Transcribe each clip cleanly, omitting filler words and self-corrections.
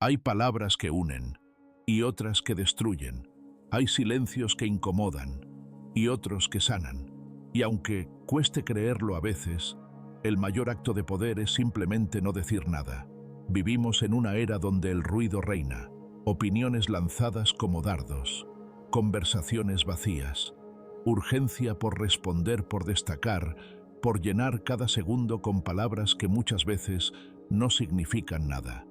Hay palabras que unen y otras que destruyen. Hay silencios que incomodan y otros que sanan. Y aunque cueste creerlo a veces, el mayor acto de poder es simplemente no decir nada. Vivimos en una era donde el ruido reina, opiniones lanzadas como dardos, conversaciones vacías, urgencia por responder, por destacar, por llenar cada segundo con palabras que muchas veces no significan nada.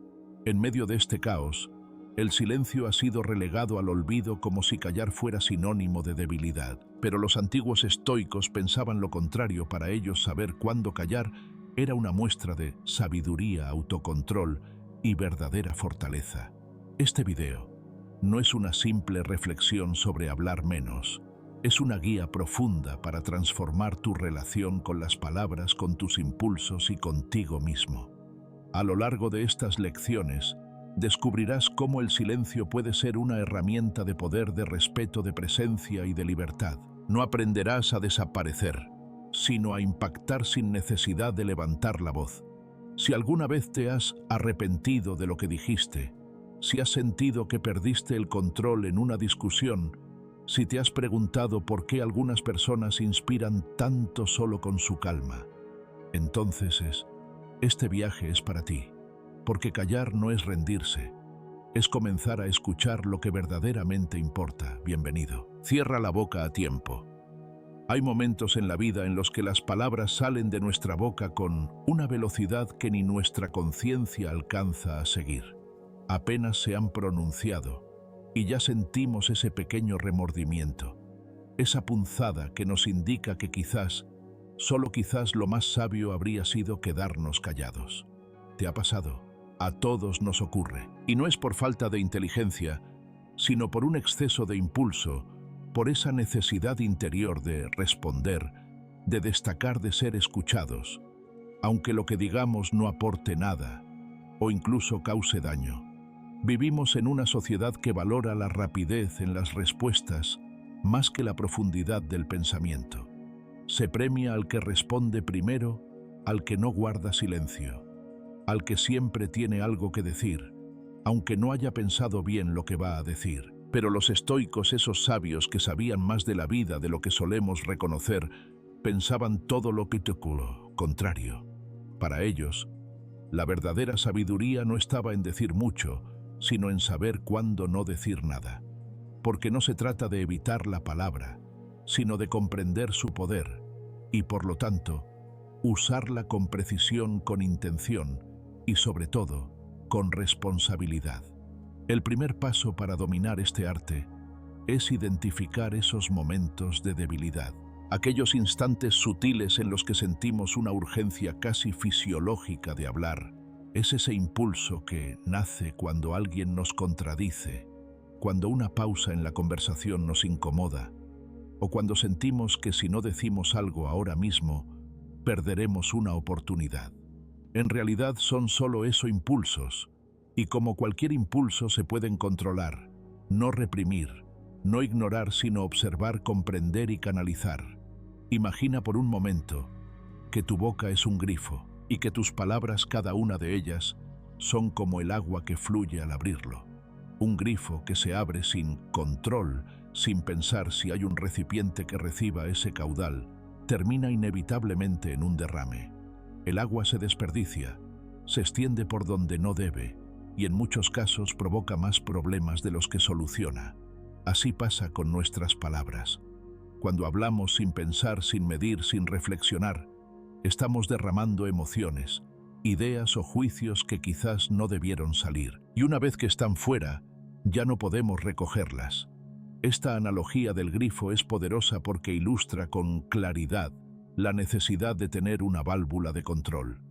En medio de este caos, el silencio ha sido relegado al olvido como si callar fuera sinónimo de debilidad. Pero los antiguos estoicos pensaban lo contrario. Para ellos, saber cuándo callar era una muestra de sabiduría, autocontrol y verdadera fortaleza. Este video no es una simple reflexión sobre hablar menos. Es una guía profunda para transformar tu relación con las palabras, con tus impulsos y contigo mismo. A lo largo de estas lecciones, descubrirás cómo el silencio puede ser una herramienta de poder, de respeto, de presencia y de libertad. No aprenderás a desaparecer, sino a impactar sin necesidad de levantar la voz. Si alguna vez te has arrepentido de lo que dijiste, si has sentido que perdiste el control en una discusión, si te has preguntado por qué algunas personas inspiran tanto solo con su calma, entonces este viaje es para ti. Porque callar no es rendirse, es comenzar a escuchar lo que verdaderamente importa. Bienvenido. Cierra la boca a tiempo. Hay momentos en la vida en los que las palabras salen de nuestra boca con una velocidad que ni nuestra conciencia alcanza a seguir. Apenas se han pronunciado y ya sentimos ese pequeño remordimiento, esa punzada que nos indica que quizás, solo quizás, lo más sabio habría sido quedarnos callados. ¿Te ha pasado? A todos nos ocurre, y no es por falta de inteligencia, sino por un exceso de impulso, por esa necesidad interior de responder, de destacar, de ser escuchados, aunque lo que digamos no aporte nada, o incluso cause daño. Vivimos en una sociedad que valora la rapidez en las respuestas más que la profundidad del pensamiento. Se premia al que responde primero, al que no guarda silencio, al que siempre tiene algo que decir, aunque no haya pensado bien lo que va a decir. Pero los estoicos, esos sabios que sabían más de la vida de lo que solemos reconocer, pensaban todo lo contrario. Para ellos, la verdadera sabiduría no estaba en decir mucho, sino en saber cuándo no decir nada. Porque no se trata de evitar la palabra, sino de comprender su poder, y por lo tanto, usarla con precisión, con intención, y sobre todo, con responsabilidad. El primer paso para dominar este arte es identificar esos momentos de debilidad, aquellos instantes sutiles en los que sentimos una urgencia casi fisiológica de hablar. Es ese impulso que nace cuando alguien nos contradice, cuando una pausa en la conversación nos incomoda, o cuando sentimos que si no decimos algo ahora mismo, perderemos una oportunidad. En realidad son solo esos impulsos, y como cualquier impulso se pueden controlar, no reprimir, no ignorar, sino observar, comprender y canalizar. Imagina por un momento que tu boca es un grifo y que tus palabras, cada una de ellas, son como el agua que fluye al abrirlo. Un grifo que se abre sin control, sin pensar si hay un recipiente que reciba ese caudal, termina inevitablemente en un derrame. El agua se desperdicia, se extiende por donde no debe y en muchos casos provoca más problemas de los que soluciona. Así pasa con nuestras palabras. Cuando hablamos sin pensar, sin medir, sin reflexionar, estamos derramando emociones, ideas o juicios que quizás no debieron salir. Y una vez que están fuera, ya no podemos recogerlas. Esta analogía del grifo es poderosa porque ilustra con claridad la necesidad de tener una válvula de control.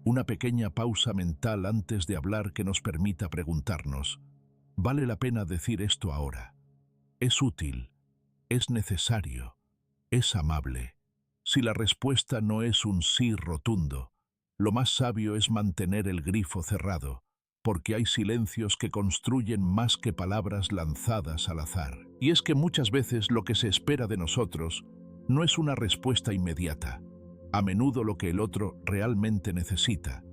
Una pequeña pausa mental antes de hablar que nos permita preguntarnos: ¿vale la pena decir esto ahora? ¿Es útil? ¿Es necesario? ¿Es amable? Si la respuesta no es un sí rotundo, lo más sabio es mantener el grifo cerrado, porque hay silencios que construyen más que palabras lanzadas al azar. Y es que muchas veces lo que se espera de nosotros no es una respuesta inmediata. A menudo lo que el otro realmente necesita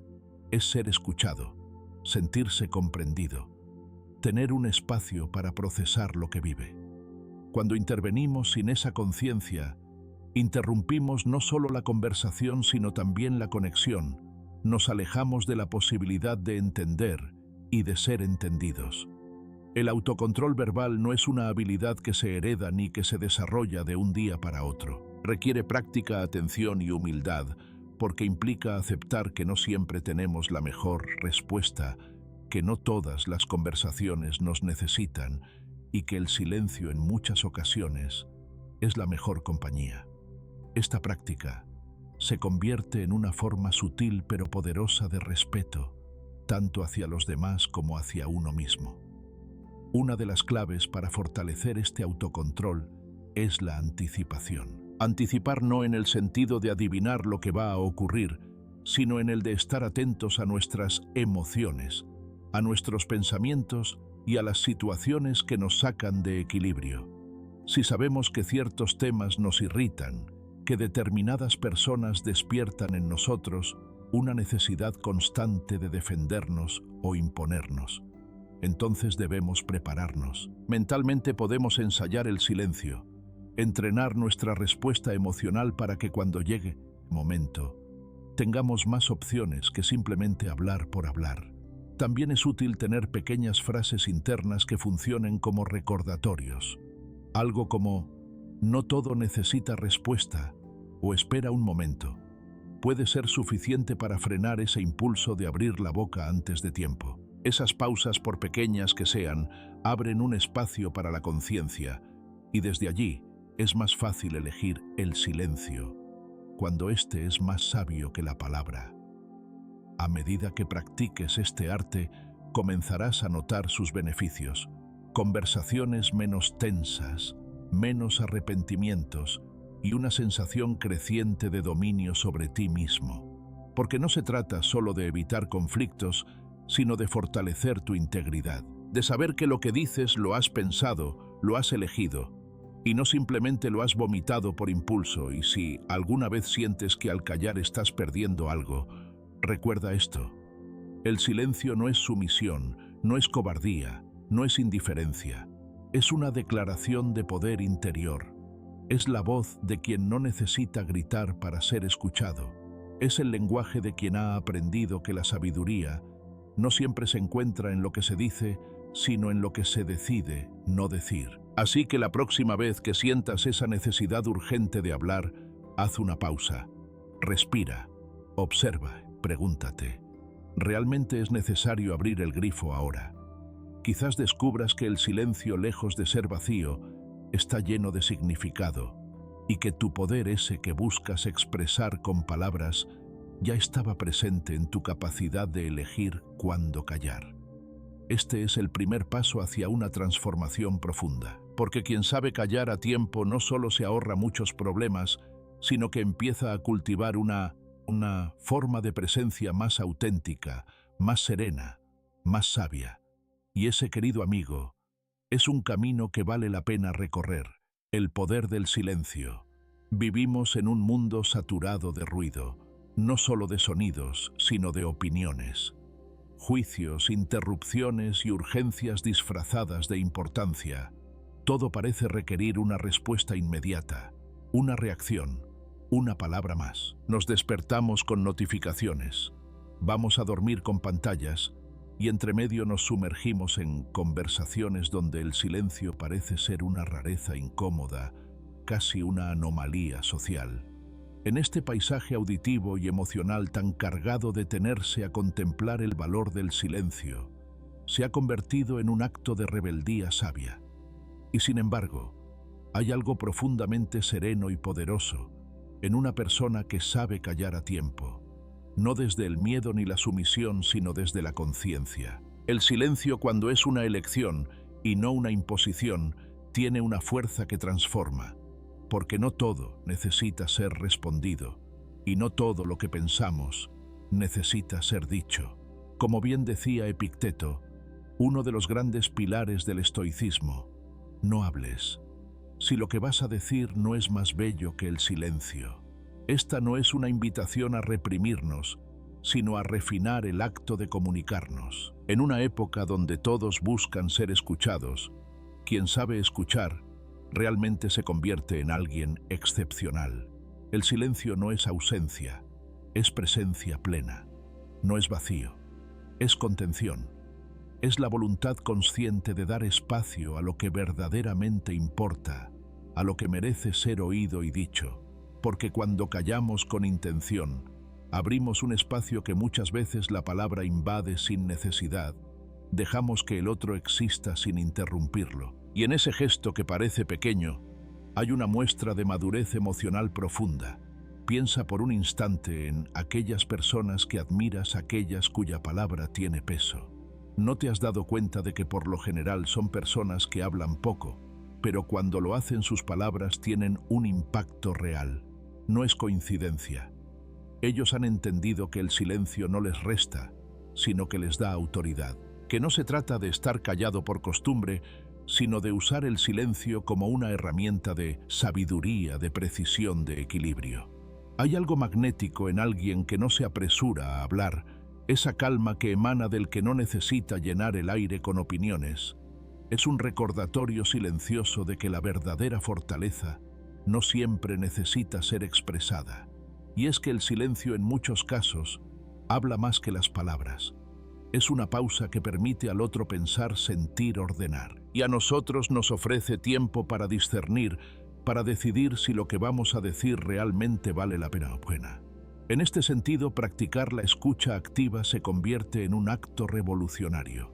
es ser escuchado, sentirse comprendido, tener un espacio para procesar lo que vive. Cuando intervenimos sin esa conciencia, interrumpimos no solo la conversación, sino también la conexión. Nos alejamos de la posibilidad de entender y de ser entendidos. El autocontrol verbal no es una habilidad que se hereda ni que se desarrolla de un día para otro. Requiere práctica, atención y humildad, porque implica aceptar que no siempre tenemos la mejor respuesta, que no todas las conversaciones nos necesitan y que el silencio en muchas ocasiones es la mejor compañía. Esta práctica se convierte en una forma sutil pero poderosa de respeto, tanto hacia los demás como hacia uno mismo. Una de las claves para fortalecer este autocontrol es la anticipación. Anticipar no en el sentido de adivinar lo que va a ocurrir, sino en el de estar atentos a nuestras emociones, a nuestros pensamientos y a las situaciones que nos sacan de equilibrio. Si sabemos que ciertos temas nos irritan, que determinadas personas despiertan en nosotros una necesidad constante de defendernos o imponernos, entonces debemos prepararnos. Mentalmente podemos ensayar el silencio, entrenar nuestra respuesta emocional para que cuando llegue el momento, tengamos más opciones que simplemente hablar por hablar. También es útil tener pequeñas frases internas que funcionen como recordatorios. Algo como, no todo necesita respuesta, o espera un momento. Puede ser suficiente para frenar ese impulso de abrir la boca antes de tiempo. Esas pausas, por pequeñas que sean, abren un espacio para la conciencia, y desde allí es más fácil elegir el silencio, cuando éste es más sabio que la palabra. A medida que practiques este arte, comenzarás a notar sus beneficios. Conversaciones menos tensas, menos arrepentimientos y una sensación creciente de dominio sobre ti mismo. Porque no se trata solo de evitar conflictos, sino de fortalecer tu integridad, de saber que lo que dices lo has pensado, lo has elegido, y no simplemente lo has vomitado por impulso. Y si alguna vez sientes que al callar estás perdiendo algo, recuerda esto: el silencio no es sumisión, no es cobardía, no es indiferencia. Es una declaración de poder interior. Es la voz de quien no necesita gritar para ser escuchado. Es el lenguaje de quien ha aprendido que la sabiduría no siempre se encuentra en lo que se dice, sino en lo que se decide no decir. Así que la próxima vez que sientas esa necesidad urgente de hablar, haz una pausa, respira, observa, pregúntate: ¿realmente es necesario abrir el grifo ahora? Quizás descubras que el silencio, lejos de ser vacío, está lleno de significado, y que tu poder, ese que buscas expresar con palabras, ya estaba presente en tu capacidad de elegir cuándo callar. Este es el primer paso hacia una transformación profunda, porque quien sabe callar a tiempo no solo se ahorra muchos problemas, sino que empieza a cultivar una forma de presencia más auténtica, más serena, más sabia. Y ese, querido amigo, es un camino que vale la pena recorrer: el poder del silencio. Vivimos en un mundo saturado de ruido, no solo de sonidos, sino de opiniones, juicios, interrupciones y urgencias disfrazadas de importancia. Todo parece requerir una respuesta inmediata, una reacción, una palabra más. Nos despertamos con notificaciones, vamos a dormir con pantallas, y entre medio nos sumergimos en conversaciones donde el silencio parece ser una rareza incómoda, casi una anomalía social. En este paisaje auditivo y emocional tan cargado, detenerse a contemplar el valor del silencio se ha convertido en un acto de rebeldía sabia. Y sin embargo, hay algo profundamente sereno y poderoso en una persona que sabe callar a tiempo, no desde el miedo ni la sumisión, sino desde la conciencia. El silencio, cuando es una elección y no una imposición, tiene una fuerza que transforma, porque no todo necesita ser respondido, y no todo lo que pensamos necesita ser dicho. Como bien decía Epicteto, uno de los grandes pilares del estoicismo: no hables, si lo que vas a decir no es más bello que el silencio. Esta no es una invitación a reprimirnos, sino a refinar el acto de comunicarnos. En una época donde todos buscan ser escuchados, quien sabe escuchar realmente se convierte en alguien excepcional. El silencio no es ausencia, es presencia plena. No es vacío, es contención. Es la voluntad consciente de dar espacio a lo que verdaderamente importa, a lo que merece ser oído y dicho. Porque cuando callamos con intención, abrimos un espacio que muchas veces la palabra invade sin necesidad. Dejamos que el otro exista sin interrumpirlo. Y en ese gesto que parece pequeño, hay una muestra de madurez emocional profunda. Piensa por un instante en aquellas personas que admiras, aquellas cuya palabra tiene peso. ¿No te has dado cuenta de que por lo general son personas que hablan poco, pero cuando lo hacen sus palabras tienen un impacto real? No es coincidencia. Ellos han entendido que el silencio no les resta, sino que les da autoridad. Que no se trata de estar callado por costumbre, sino de usar el silencio como una herramienta de sabiduría, de precisión, de equilibrio. Hay algo magnético en alguien que no se apresura a hablar, esa calma que emana del que no necesita llenar el aire con opiniones. Es un recordatorio silencioso de que la verdadera fortaleza no siempre necesita ser expresada. Y es que el silencio en muchos casos habla más que las palabras. Es una pausa que permite al otro pensar, sentir, ordenar. Y a nosotros nos ofrece tiempo para discernir, para decidir si lo que vamos a decir realmente vale la pena. En este sentido, practicar la escucha activa se convierte en un acto revolucionario.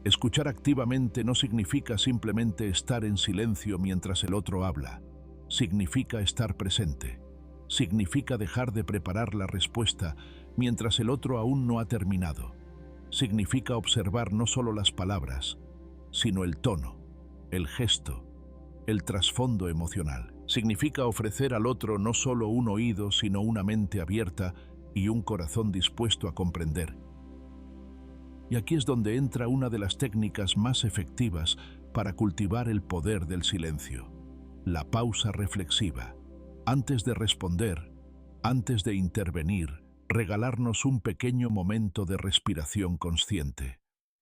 Escuchar activamente no significa simplemente estar en silencio mientras el otro habla. Significa estar presente. Significa dejar de preparar la respuesta mientras el otro aún no ha terminado. Significa observar no solo las palabras, sino el tono, el gesto, el trasfondo emocional. Significa ofrecer al otro no solo un oído, sino una mente abierta y un corazón dispuesto a comprender. Y aquí es donde entra una de las técnicas más efectivas para cultivar el poder del silencio: la pausa reflexiva. Antes de responder, antes de intervenir, regalarnos un pequeño momento de respiración consciente.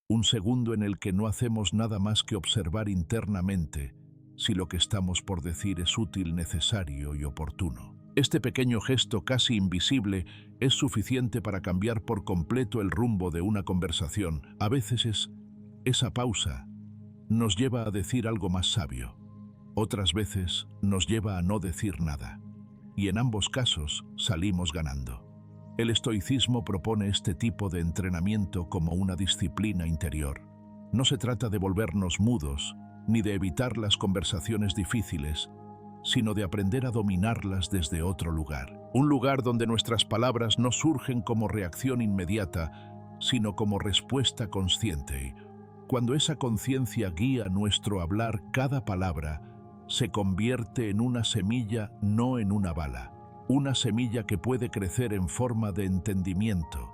Un segundo en el que no hacemos nada más que observar internamente si lo que estamos por decir es útil, necesario y oportuno. Este pequeño gesto casi invisible es suficiente para cambiar por completo el rumbo de una conversación. A veces esa pausa nos lleva a decir algo más sabio. Otras veces nos lleva a no decir nada. Y en ambos casos salimos ganando. El estoicismo propone este tipo de entrenamiento como una disciplina interior. No se trata de volvernos mudos, ni de evitar las conversaciones difíciles, sino de aprender a dominarlas desde otro lugar. Un lugar donde nuestras palabras no surgen como reacción inmediata, sino como respuesta consciente. Cuando esa conciencia guía nuestro hablar, cada palabra se convierte en una semilla, no en una bala. Una semilla que puede crecer en forma de entendimiento,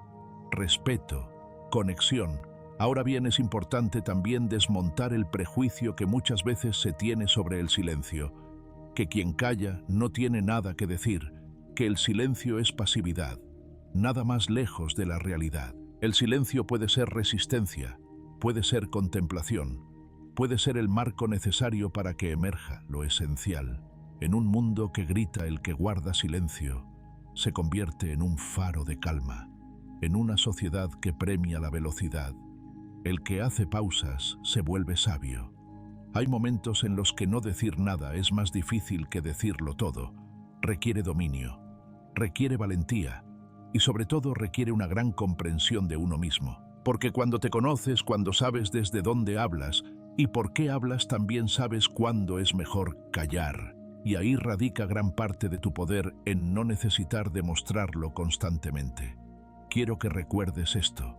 respeto, conexión. Ahora bien, es importante también desmontar el prejuicio que muchas veces se tiene sobre el silencio, que quien calla no tiene nada que decir, que el silencio es pasividad, nada más lejos de la realidad. El silencio puede ser resistencia, puede ser contemplación, puede ser el marco necesario para que emerja lo esencial. En un mundo que grita, el que guarda silencio se convierte en un faro de calma. En una sociedad que premia la velocidad, el que hace pausas se vuelve sabio. Hay momentos en los que no decir nada es más difícil que decirlo todo. Requiere dominio, requiere valentía y sobre todo requiere una gran comprensión de uno mismo. Porque cuando te conoces, cuando sabes desde dónde hablas y por qué hablas, también sabes cuándo es mejor callar. Y ahí radica gran parte de tu poder, en no necesitar demostrarlo constantemente. Quiero que recuerdes esto.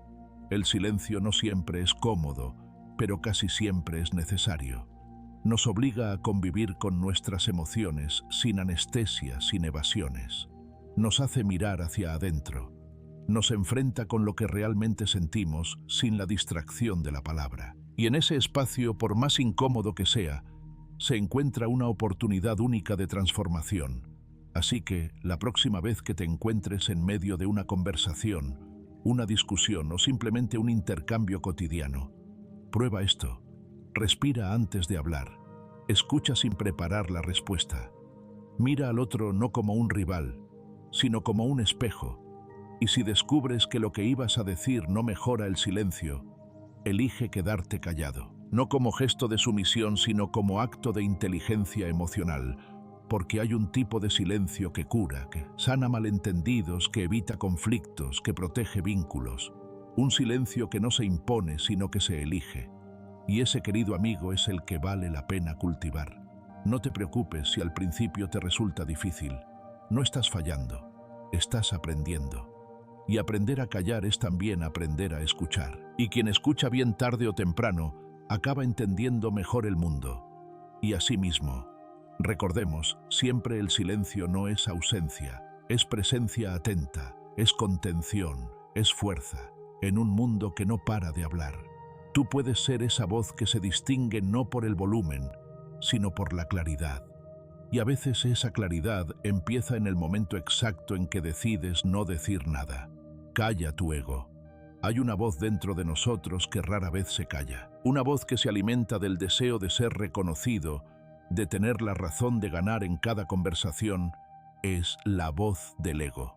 El silencio no siempre es cómodo, pero casi siempre es necesario. Nos obliga a convivir con nuestras emociones, sin anestesia, sin evasiones. Nos hace mirar hacia adentro. Nos enfrenta con lo que realmente sentimos, sin la distracción de la palabra. Y en ese espacio, por más incómodo que sea, se encuentra una oportunidad única de transformación. Así que, la próxima vez que te encuentres en medio de una conversación, una discusión o simplemente un intercambio cotidiano. Prueba esto. Respira antes de hablar. Escucha sin preparar la respuesta. Mira al otro no como un rival, sino como un espejo. Y si descubres que lo que ibas a decir no mejora el silencio, elige quedarte callado. No como gesto de sumisión, sino como acto de inteligencia emocional, porque hay un tipo de silencio que cura, que sana malentendidos, que evita conflictos, que protege vínculos. Un silencio que no se impone, sino que se elige. Y ese, querido amigo, es el que vale la pena cultivar. No te preocupes si al principio te resulta difícil. No estás fallando, estás aprendiendo. Y aprender a callar es también aprender a escuchar. Y quien escucha bien tarde o temprano, acaba entendiendo mejor el mundo. Y asimismo, recordemos, siempre el silencio no es ausencia, es presencia atenta, es contención, es fuerza, en un mundo que no para de hablar. Tú puedes ser esa voz que se distingue no por el volumen, sino por la claridad. Y a veces esa claridad empieza en el momento exacto en que decides no decir nada. Calla tu ego. Hay una voz dentro de nosotros que rara vez se calla. Una voz que se alimenta del deseo de ser reconocido, de tener la razón de ganar en cada conversación. Es la voz del ego.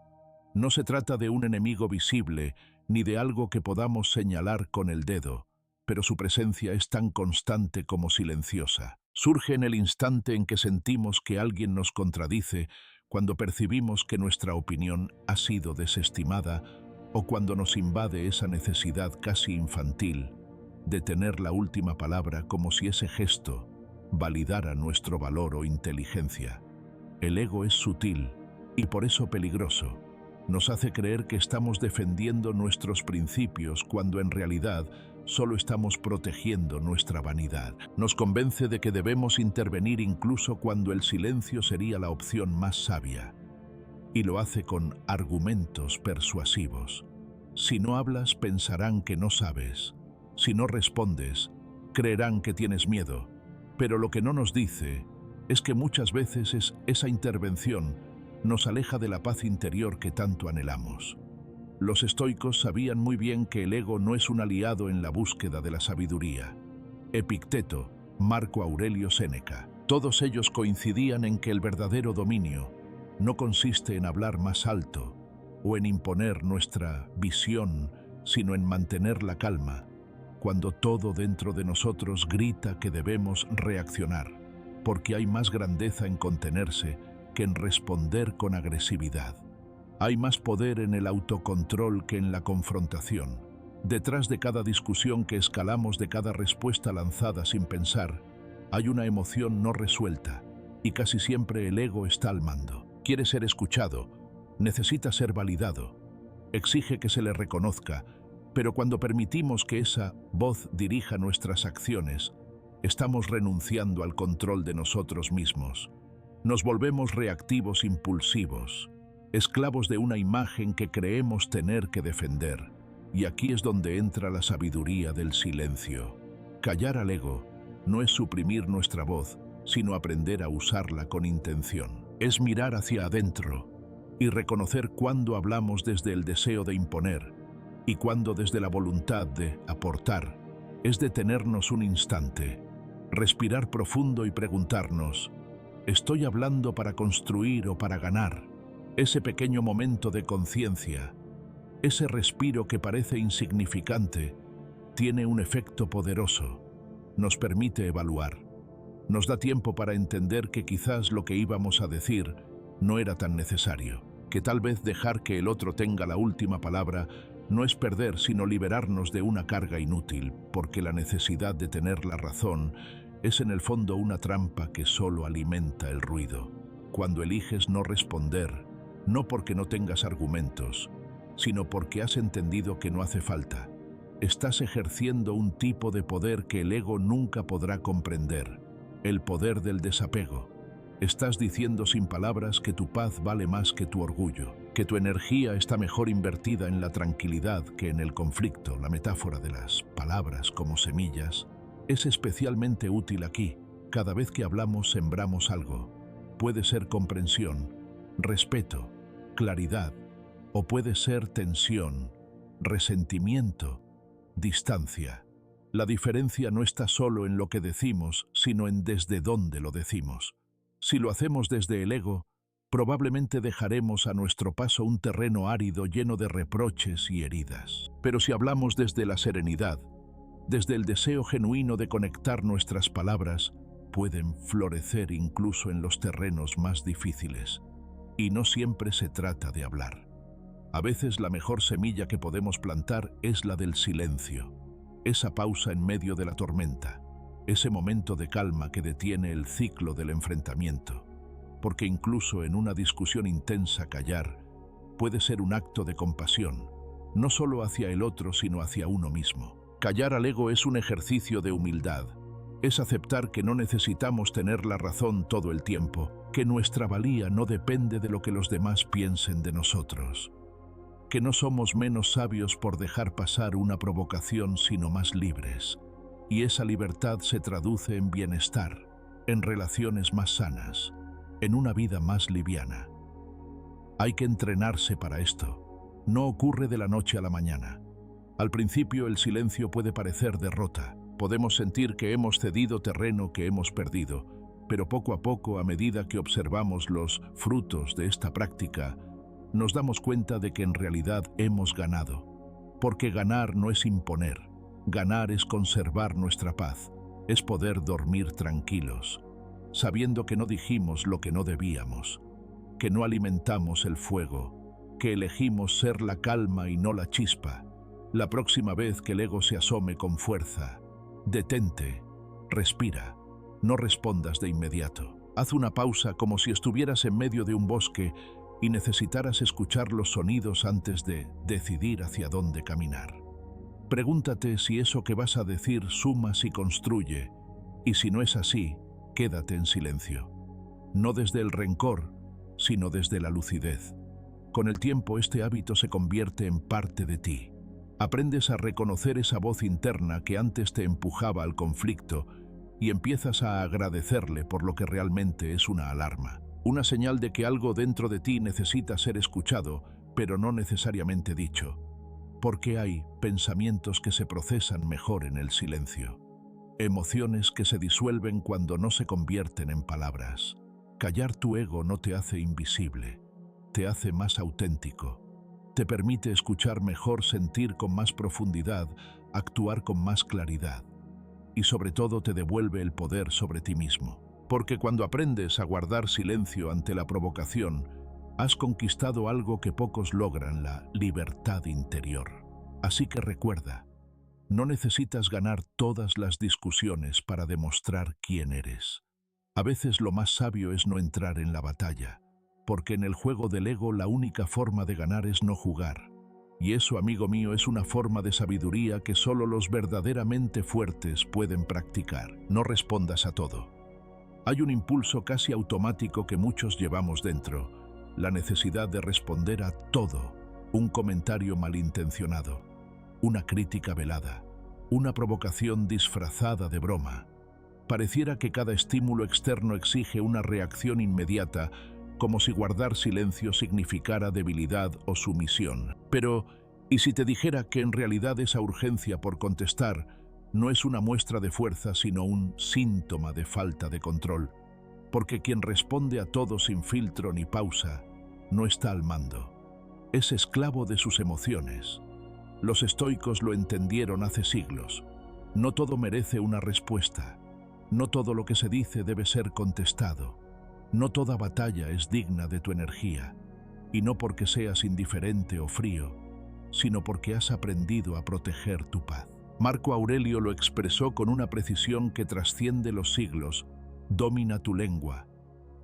No se trata de un enemigo visible, ni de algo que podamos señalar con el dedo, pero su presencia es tan constante como silenciosa. Surge en el instante en que sentimos que alguien nos contradice, cuando percibimos que nuestra opinión ha sido desestimada o cuando nos invade esa necesidad casi infantil de tener la última palabra, como si ese gesto validara nuestro valor o inteligencia. El ego es sutil y por eso peligroso. Nos hace creer que estamos defendiendo nuestros principios cuando en realidad solo estamos protegiendo nuestra vanidad. Nos convence de que debemos intervenir incluso cuando el silencio sería la opción más sabia. Y lo hace con argumentos persuasivos. Si no hablas, pensarán que no sabes. Si no respondes, creerán que tienes miedo. Pero lo que no nos dice es que muchas veces esa intervención nos aleja de la paz interior que tanto anhelamos. Los estoicos sabían muy bien que el ego no es un aliado en la búsqueda de la sabiduría. Epicteto, Marco Aurelio Séneca, todos ellos coincidían en que el verdadero dominio no consiste en hablar más alto o en imponer nuestra visión, sino en mantener la calma, cuando todo dentro de nosotros grita que debemos reaccionar, porque hay más grandeza en contenerse que en responder con agresividad. Hay más poder en el autocontrol que en la confrontación. Detrás de cada discusión que escalamos, de cada respuesta lanzada sin pensar, hay una emoción no resuelta, y casi siempre el ego está al mando. Quiere ser escuchado, necesita ser validado, exige que se le reconozca, pero cuando permitimos que esa voz dirija nuestras acciones, estamos renunciando al control de nosotros mismos. Nos volvemos reactivos, impulsivos, esclavos de una imagen que creemos tener que defender. Y aquí es donde entra la sabiduría del silencio. Callar al ego no es suprimir nuestra voz, sino aprender a usarla con intención. Es mirar hacia adentro y reconocer cuándo hablamos desde el deseo de imponer y cuándo desde la voluntad de aportar. Es detenernos un instante, respirar profundo y preguntarnos: ¿estoy hablando para construir o para ganar? Ese pequeño momento de conciencia, ese respiro que parece insignificante, tiene un efecto poderoso. Nos permite evaluar. Nos da tiempo para entender que quizás lo que íbamos a decir no era tan necesario, que tal vez dejar que el otro tenga la última palabra no es perder, sino liberarnos de una carga inútil, porque la necesidad de tener la razón es en el fondo una trampa que solo alimenta el ruido. Cuando eliges no responder, no porque no tengas argumentos, sino porque has entendido que no hace falta, estás ejerciendo un tipo de poder que el ego nunca podrá comprender, el poder del desapego. Estás diciendo sin palabras que tu paz vale más que tu orgullo, que tu energía está mejor invertida en la tranquilidad que en el conflicto. La metáfora de las palabras como semillas es especialmente útil aquí. Cada vez que hablamos sembramos algo. Puede ser comprensión, respeto, claridad, o puede ser tensión, resentimiento, distancia. La diferencia no está solo en lo que decimos, sino en desde dónde lo decimos. Si lo hacemos desde el ego, probablemente dejaremos a nuestro paso un terreno árido lleno de reproches y heridas. Pero si hablamos desde la serenidad, desde el deseo genuino de conectar, nuestras palabras pueden florecer incluso en los terrenos más difíciles. Y no siempre se trata de hablar. A veces la mejor semilla que podemos plantar es la del silencio, esa pausa en medio de la tormenta, ese momento de calma que detiene el ciclo del enfrentamiento. Porque incluso en una discusión intensa, callar puede ser un acto de compasión, no solo hacia el otro, sino hacia uno mismo. Callar al ego es un ejercicio de humildad. Es aceptar que no necesitamos tener la razón todo el tiempo, que nuestra valía no depende de lo que los demás piensen de nosotros, que no somos menos sabios por dejar pasar una provocación, sino más libres. Y esa libertad se traduce en bienestar, en relaciones más sanas, en una vida más liviana. Hay que entrenarse para esto. No ocurre de la noche a la mañana. Al principio el silencio puede parecer derrota. Podemos sentir que hemos cedido terreno, que hemos perdido. Pero poco a poco, a medida que observamos los frutos de esta práctica, nos damos cuenta de que en realidad hemos ganado. Porque ganar no es imponer. Ganar es conservar nuestra paz. Es poder dormir tranquilos, sabiendo que no dijimos lo que no debíamos, que no alimentamos el fuego, que elegimos ser la calma y no la chispa. La próxima vez que el ego se asome con fuerza, detente, respira, no respondas de inmediato. Haz una pausa como si estuvieras en medio de un bosque y necesitaras escuchar los sonidos antes de decidir hacia dónde caminar. Pregúntate si eso que vas a decir suma y construye, y si no es así, quédate en silencio. No desde el rencor, sino desde la lucidez. Con el tiempo este hábito se convierte en parte de ti. Aprendes a reconocer esa voz interna que antes te empujaba al conflicto y empiezas a agradecerle por lo que realmente es una alarma. Una señal de que algo dentro de ti necesita ser escuchado, pero no necesariamente dicho. Porque hay pensamientos que se procesan mejor en el silencio. Emociones que se disuelven cuando no se convierten en palabras. Callar tu ego no te hace invisible, te hace más auténtico. Te permite escuchar mejor, sentir con más profundidad, actuar con más claridad. Y sobre todo te devuelve el poder sobre ti mismo. Porque cuando aprendes a guardar silencio ante la provocación, has conquistado algo que pocos logran, la libertad interior. Así que recuerda, no necesitas ganar todas las discusiones para demostrar quién eres. A veces lo más sabio es no entrar en la batalla, porque en el juego del ego la única forma de ganar es no jugar. Y eso, amigo mío, es una forma de sabiduría que solo los verdaderamente fuertes pueden practicar. No respondas a todo. Hay un impulso casi automático que muchos llevamos dentro, la necesidad de responder a todo, un comentario malintencionado, una crítica velada, una provocación disfrazada de broma. Pareciera que cada estímulo externo exige una reacción inmediata, como si guardar silencio significara debilidad o sumisión. Pero, ¿y si te dijera que en realidad esa urgencia por contestar no es una muestra de fuerza, sino un síntoma de falta de control? Porque quien responde a todo sin filtro ni pausa, no está al mando. Es esclavo de sus emociones. Los estoicos lo entendieron hace siglos. No todo merece una respuesta. No todo lo que se dice debe ser contestado. No toda batalla es digna de tu energía, y no porque seas indiferente o frío, sino porque has aprendido a proteger tu paz. Marco Aurelio lo expresó con una precisión que trasciende los siglos: domina tu lengua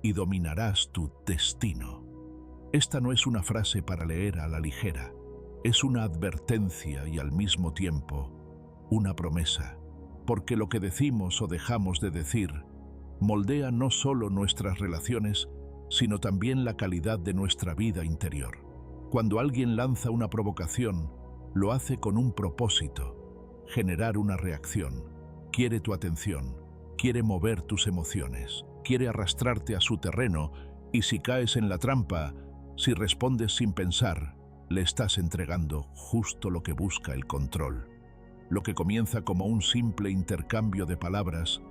y dominarás tu destino. Esta no es una frase para leer a la ligera, es una advertencia y al mismo tiempo una promesa, porque lo que decimos o dejamos de decir moldea no solo nuestras relaciones, sino también la calidad de nuestra vida interior. Cuando alguien lanza una provocación, lo hace con un propósito: generar una reacción. Quiere tu atención, quiere mover tus emociones, quiere arrastrarte a su terreno, y si caes en la trampa, si respondes sin pensar, Le estás entregando justo lo que busca el control. Lo que comienza como un simple intercambio de palabras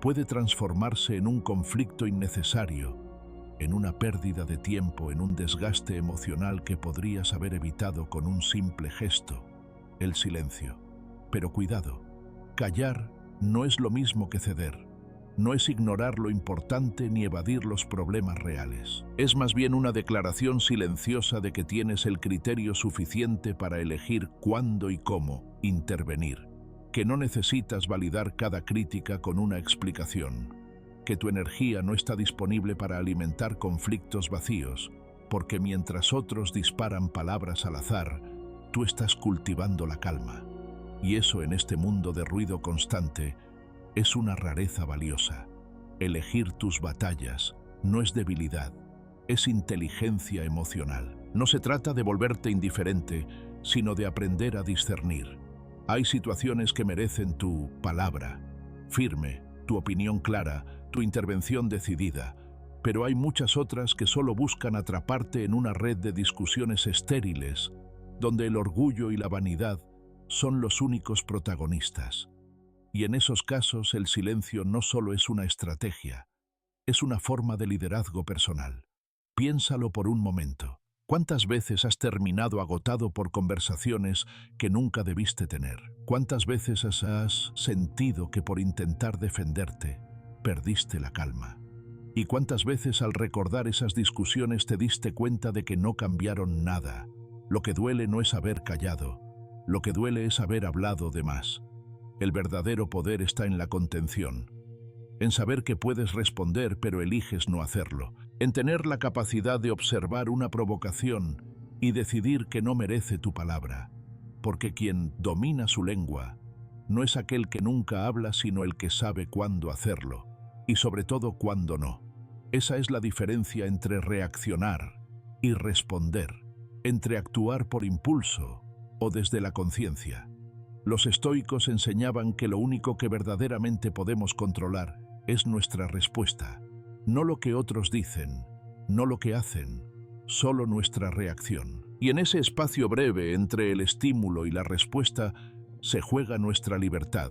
puede transformarse en un conflicto innecesario, en una pérdida de tiempo, en un desgaste emocional que podrías haber evitado con un simple gesto, el silencio. Pero cuidado, callar no es lo mismo que ceder. No es ignorar lo importante ni evadir los problemas reales. Es más bien una declaración silenciosa de que tienes el criterio suficiente para elegir cuándo y cómo intervenir, que no necesitas validar cada crítica con una explicación, que tu energía no está disponible para alimentar conflictos vacíos, porque mientras otros disparan palabras al azar, tú estás cultivando la calma. Y eso en este mundo de ruido constante es una rareza valiosa. Elegir tus batallas no es debilidad, es inteligencia emocional. No se trata de volverte indiferente, sino de aprender a discernir. Hay situaciones que merecen tu palabra firme, tu opinión clara, tu intervención decidida, pero hay muchas otras que solo buscan atraparte en una red de discusiones estériles, donde el orgullo y la vanidad son los únicos protagonistas. Y en esos casos el silencio no solo es una estrategia, es una forma de liderazgo personal. Piénsalo por un momento. ¿Cuántas veces has terminado agotado por conversaciones que nunca debiste tener? ¿Cuántas veces has sentido que por intentar defenderte, perdiste la calma? ¿Y cuántas veces al recordar esas discusiones te diste cuenta de que no cambiaron nada? Lo que duele no es haber callado, lo que duele es haber hablado de más. El verdadero poder está en la contención, en saber que puedes responder pero eliges no hacerlo, en tener la capacidad de observar una provocación y decidir que no merece tu palabra, porque quien domina su lengua no es aquel que nunca habla, sino el que sabe cuándo hacerlo, y sobre todo cuándo no. Esa es la diferencia entre reaccionar y responder, entre actuar por impulso o desde la conciencia. Los estoicos enseñaban que lo único que verdaderamente podemos controlar es nuestra respuesta, no lo que otros dicen, no lo que hacen, solo nuestra reacción. Y en ese espacio breve entre el estímulo y la respuesta se juega nuestra libertad.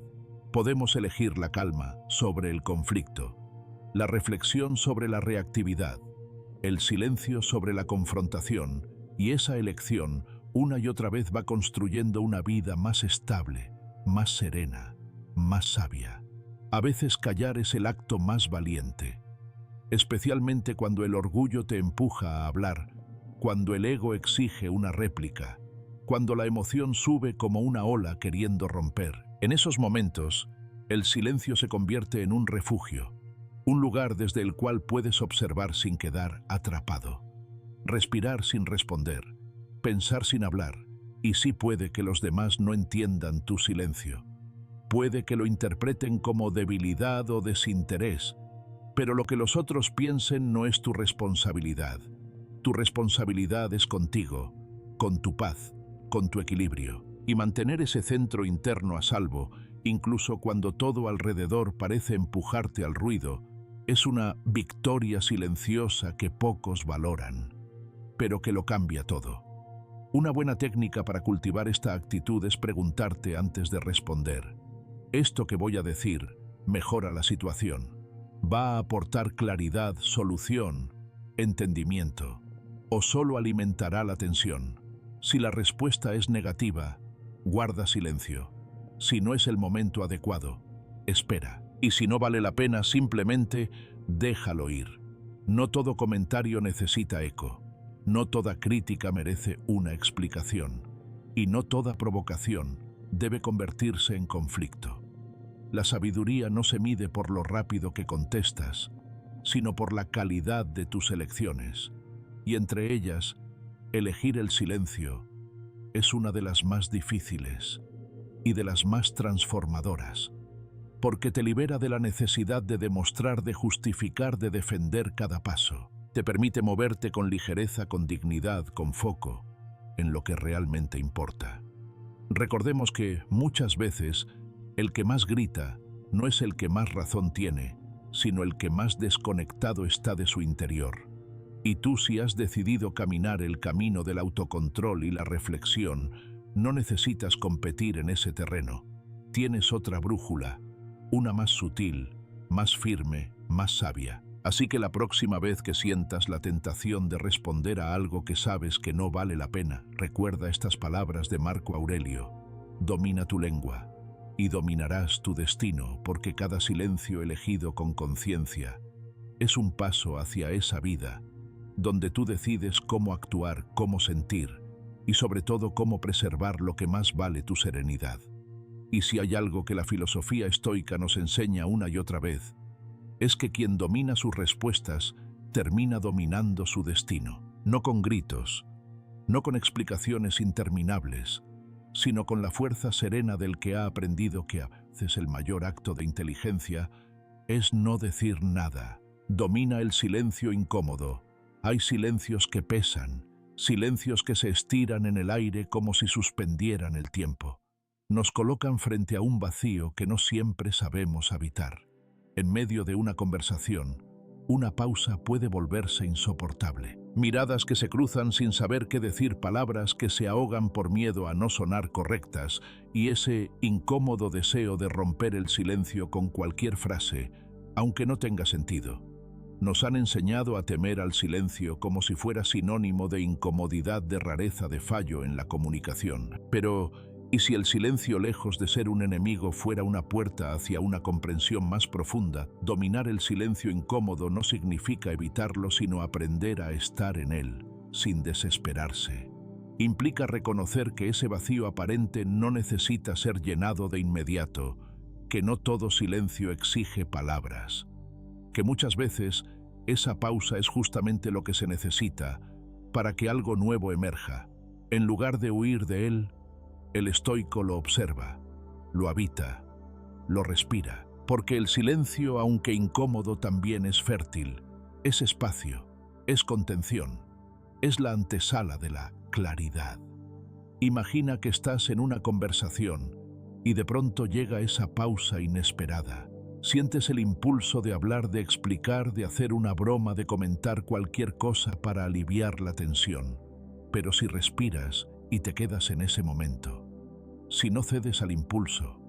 Podemos elegir la calma sobre el conflicto, la reflexión sobre la reactividad, el silencio sobre la confrontación, y esa elección una y otra vez va construyendo una vida más estable, más serena, más sabia. A veces callar es el acto más valiente, especialmente cuando el orgullo te empuja a hablar, cuando el ego exige una réplica, cuando la emoción sube como una ola queriendo romper. En esos momentos, el silencio se convierte en un refugio, un lugar desde el cual puedes observar sin quedar atrapado, respirar sin responder, pensar sin hablar, y sí puede que los demás no entiendan tu silencio. Puede que lo interpreten como debilidad o desinterés, pero lo que los otros piensen no es tu responsabilidad. Tu responsabilidad es contigo, con tu paz, con tu equilibrio, y mantener ese centro interno a salvo, incluso cuando todo alrededor parece empujarte al ruido, es una victoria silenciosa que pocos valoran, pero que lo cambia todo. Una buena técnica para cultivar esta actitud es preguntarte antes de responder: ¿esto que voy a decir mejora la situación? ¿Va a aportar claridad, solución, entendimiento? ¿O solo alimentará la tensión? Si la respuesta es negativa, guarda silencio. Si no es el momento adecuado, espera. Y si no vale la pena, simplemente déjalo ir. No todo comentario necesita eco. No toda crítica merece una explicación, y no toda provocación debe convertirse en conflicto. La sabiduría no se mide por lo rápido que contestas, sino por la calidad de tus elecciones, y entre ellas, elegir el silencio es una de las más difíciles y de las más transformadoras, porque te libera de la necesidad de demostrar, de justificar, de defender cada paso. Te permite moverte con ligereza, con dignidad, con foco, en lo que realmente importa. Recordemos que, muchas veces, el que más grita no es el que más razón tiene, sino el que más desconectado está de su interior. Y tú, si has decidido caminar el camino del autocontrol y la reflexión, no necesitas competir en ese terreno. Tienes otra brújula, una más sutil, más firme, más sabia. Así que la próxima vez que sientas la tentación de responder a algo que sabes que no vale la pena, recuerda estas palabras de Marco Aurelio: domina tu lengua y dominarás tu destino, porque cada silencio elegido con conciencia es un paso hacia esa vida donde tú decides cómo actuar, cómo sentir y sobre todo cómo preservar lo que más vale, tu serenidad. Y si hay algo que la filosofía estoica nos enseña una y otra vez, es que quien domina sus respuestas termina dominando su destino, no con gritos, no con explicaciones interminables, sino con la fuerza serena del que ha aprendido que a veces el mayor acto de inteligencia es no decir nada. Domina el silencio incómodo. Hay silencios que pesan, silencios que se estiran en el aire como si suspendieran el tiempo. Nos colocan frente a un vacío que no siempre sabemos habitar. En medio de una conversación, una pausa puede volverse insoportable. Miradas que se cruzan sin saber qué decir, palabras que se ahogan por miedo a no sonar correctas, y ese incómodo deseo de romper el silencio con cualquier frase, aunque no tenga sentido. Nos han enseñado a temer al silencio como si fuera sinónimo de incomodidad, de rareza, de fallo en la comunicación. Pero, ¿y si el silencio, lejos de ser un enemigo, fuera una puerta hacia una comprensión más profunda? Dominar el silencio incómodo no significa evitarlo, sino aprender a estar en él, sin desesperarse. Implica reconocer que ese vacío aparente no necesita ser llenado de inmediato, que no todo silencio exige palabras, que muchas veces esa pausa es justamente lo que se necesita para que algo nuevo emerja. En lugar de huir de él, el estoico lo observa, lo habita, lo respira, porque el silencio, aunque incómodo, también es fértil, es espacio, es contención, es la antesala de la claridad. Imagina que estás en una conversación y de pronto llega esa pausa inesperada. Sientes el impulso de hablar, de explicar, de hacer una broma, de comentar cualquier cosa para aliviar la tensión. Pero si respiras y te quedas en ese momento, si no cedes al impulso,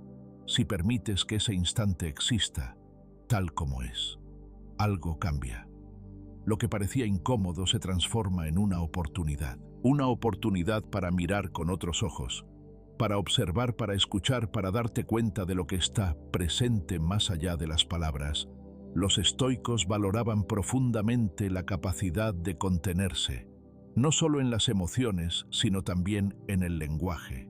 si permites que ese instante exista tal como es, algo cambia. Lo que parecía incómodo se transforma en una oportunidad para mirar con otros ojos, para observar, para escuchar, para darte cuenta de lo que está presente más allá de las palabras. Los estoicos valoraban profundamente la capacidad de contenerse, no solo en las emociones, sino también en el lenguaje.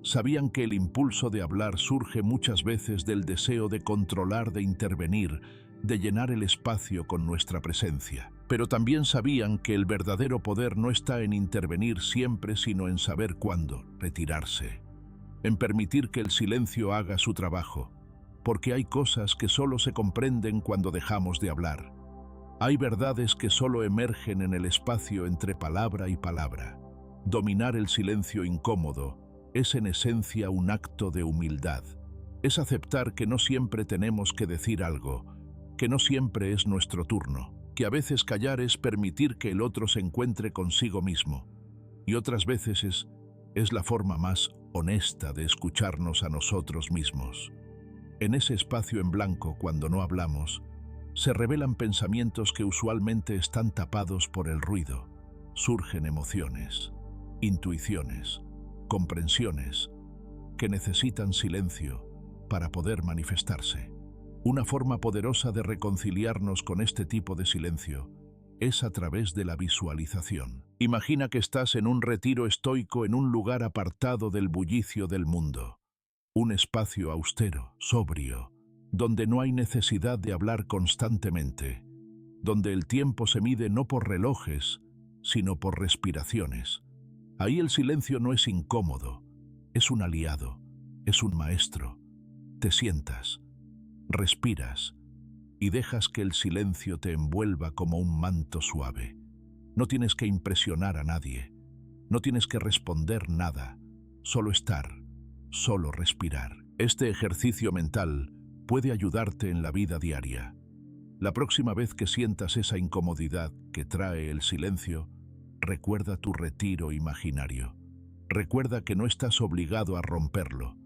Sabían que el impulso de hablar surge muchas veces del deseo de controlar, de intervenir, de llenar el espacio con nuestra presencia. Pero también sabían que el verdadero poder no está en intervenir siempre, sino en saber cuándo retirarse, en permitir que el silencio haga su trabajo, porque hay cosas que solo se comprenden cuando dejamos de hablar. Hay verdades que solo emergen en el espacio entre palabra y palabra. Dominar el silencio incómodo es en esencia un acto de humildad. Es aceptar que no siempre tenemos que decir algo, que no siempre es nuestro turno, que a veces callar es permitir que el otro se encuentre consigo mismo, y otras veces es la forma más honesta de escucharnos a nosotros mismos. En ese espacio en blanco, cuando no hablamos, se revelan pensamientos que usualmente están tapados por el ruido. Surgen emociones, intuiciones, comprensiones que necesitan silencio para poder manifestarse. Una forma poderosa de reconciliarnos con este tipo de silencio es a través de la visualización. Imagina que estás en un retiro estoico, en un lugar apartado del bullicio del mundo. Un espacio austero, sobrio, donde no hay necesidad de hablar constantemente, donde el tiempo se mide no por relojes, sino por respiraciones. Ahí el silencio no es incómodo, es un aliado, es un maestro. Te sientas, respiras y dejas que el silencio te envuelva como un manto suave. No tienes que impresionar a nadie, no tienes que responder nada, solo estar, solo respirar. Este ejercicio mental puede ayudarte en la vida diaria. La próxima vez que sientas esa incomodidad que trae el silencio, recuerda tu retiro imaginario. Recuerda que no estás obligado a romperlo,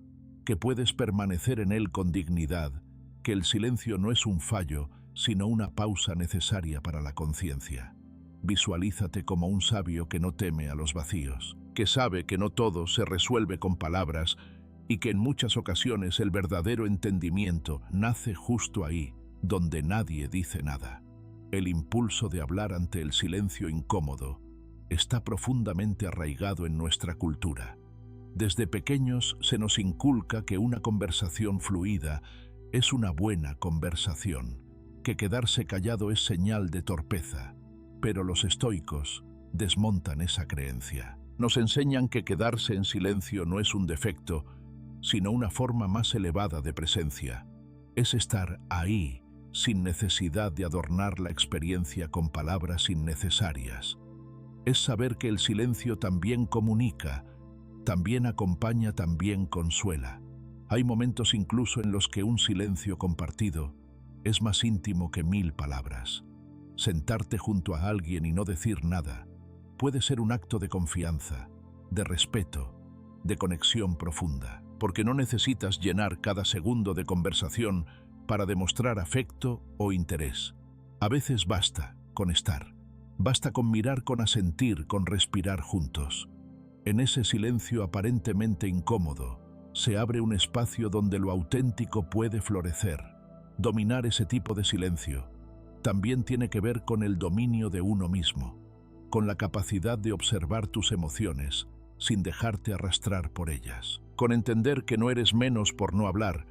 que puedes permanecer en él con dignidad, que el silencio no es un fallo, sino una pausa necesaria para la conciencia. Visualízate como un sabio que no teme a los vacíos, que sabe que no todo se resuelve con palabras y que en muchas ocasiones el verdadero entendimiento nace justo ahí, donde nadie dice nada. El impulso de hablar ante el silencio incómodo está profundamente arraigado en nuestra cultura. Desde pequeños se nos inculca que una conversación fluida es una buena conversación, que quedarse callado es señal de torpeza, pero los estoicos desmontan esa creencia. Nos enseñan que quedarse en silencio no es un defecto, sino una forma más elevada de presencia. Es estar ahí, sin necesidad de adornar la experiencia con palabras innecesarias. Es saber que el silencio también comunica, también acompaña, también consuela. Hay momentos incluso en los que un silencio compartido es más íntimo que 1000 palabras. Sentarte junto a alguien y no decir nada puede ser un acto de confianza, de respeto, de conexión profunda, porque no necesitas llenar cada segundo de conversación para demostrar afecto o interés. A veces basta con estar, basta con mirar, con asentir, con respirar juntos. En ese silencio aparentemente incómodo, se abre un espacio donde lo auténtico puede florecer. Dominar ese tipo de silencio también tiene que ver con el dominio de uno mismo, con la capacidad de observar tus emociones sin dejarte arrastrar por ellas, con entender que no eres menos por no hablar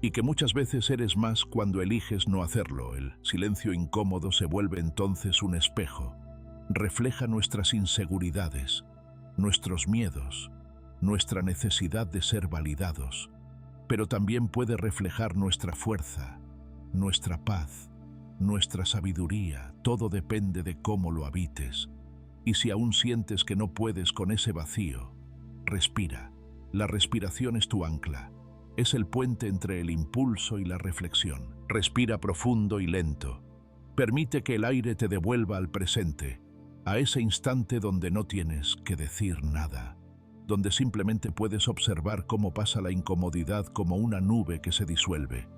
y que muchas veces eres más cuando eliges no hacerlo. El silencio incómodo se vuelve entonces un espejo. Refleja nuestras inseguridades, nuestros miedos, nuestra necesidad de ser validados, pero también puede reflejar nuestra fuerza, nuestra paz, nuestra sabiduría. Todo depende de cómo lo habites. Y si aún sientes que no puedes con ese vacío, respira. La respiración es tu ancla. Es el puente entre el impulso y la reflexión. Respira profundo y lento. Permite que el aire te devuelva al presente, a ese instante donde no tienes que decir nada, donde simplemente puedes observar cómo pasa la incomodidad como una nube que se disuelve.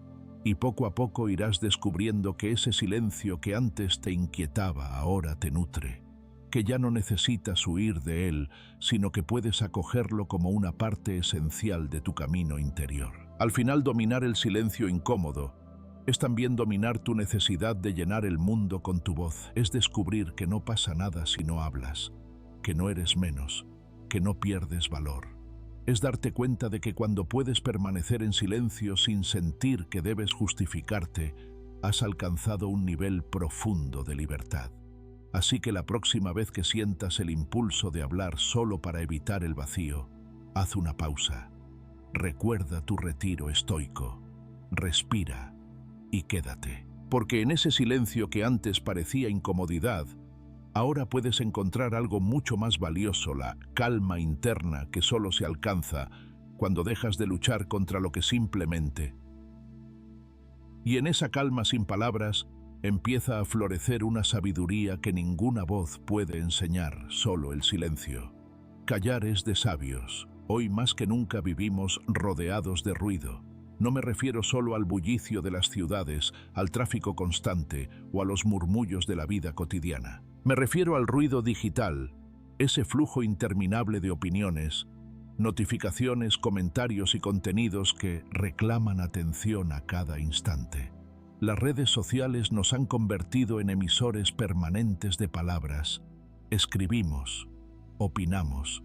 Y poco a poco irás descubriendo que ese silencio que antes te inquietaba ahora te nutre, que ya no necesitas huir de él, sino que puedes acogerlo como una parte esencial de tu camino interior. Al final, dominar el silencio incómodo es también dominar tu necesidad de llenar el mundo con tu voz. Es descubrir que no pasa nada si no hablas, que no eres menos, que no pierdes valor. Es darte cuenta de que cuando puedes permanecer en silencio sin sentir que debes justificarte, has alcanzado un nivel profundo de libertad. Así que la próxima vez que sientas el impulso de hablar solo para evitar el vacío, haz una pausa. Recuerda tu retiro estoico. Respira y quédate. Porque en ese silencio que antes parecía incomodidad, ahora puedes encontrar algo mucho más valioso, la calma interna que solo se alcanza cuando dejas de luchar contra lo que simplemente. Y en esa calma sin palabras, empieza a florecer una sabiduría que ninguna voz puede enseñar, solo el silencio. Callar es de sabios. Hoy más que nunca vivimos rodeados de ruido. No me refiero solo al bullicio de las ciudades, al tráfico constante o a los murmullos de la vida cotidiana. Me refiero al ruido digital, ese flujo interminable de opiniones, notificaciones, comentarios y contenidos que reclaman atención a cada instante. Las redes sociales nos han convertido en emisores permanentes de palabras. Escribimos, opinamos,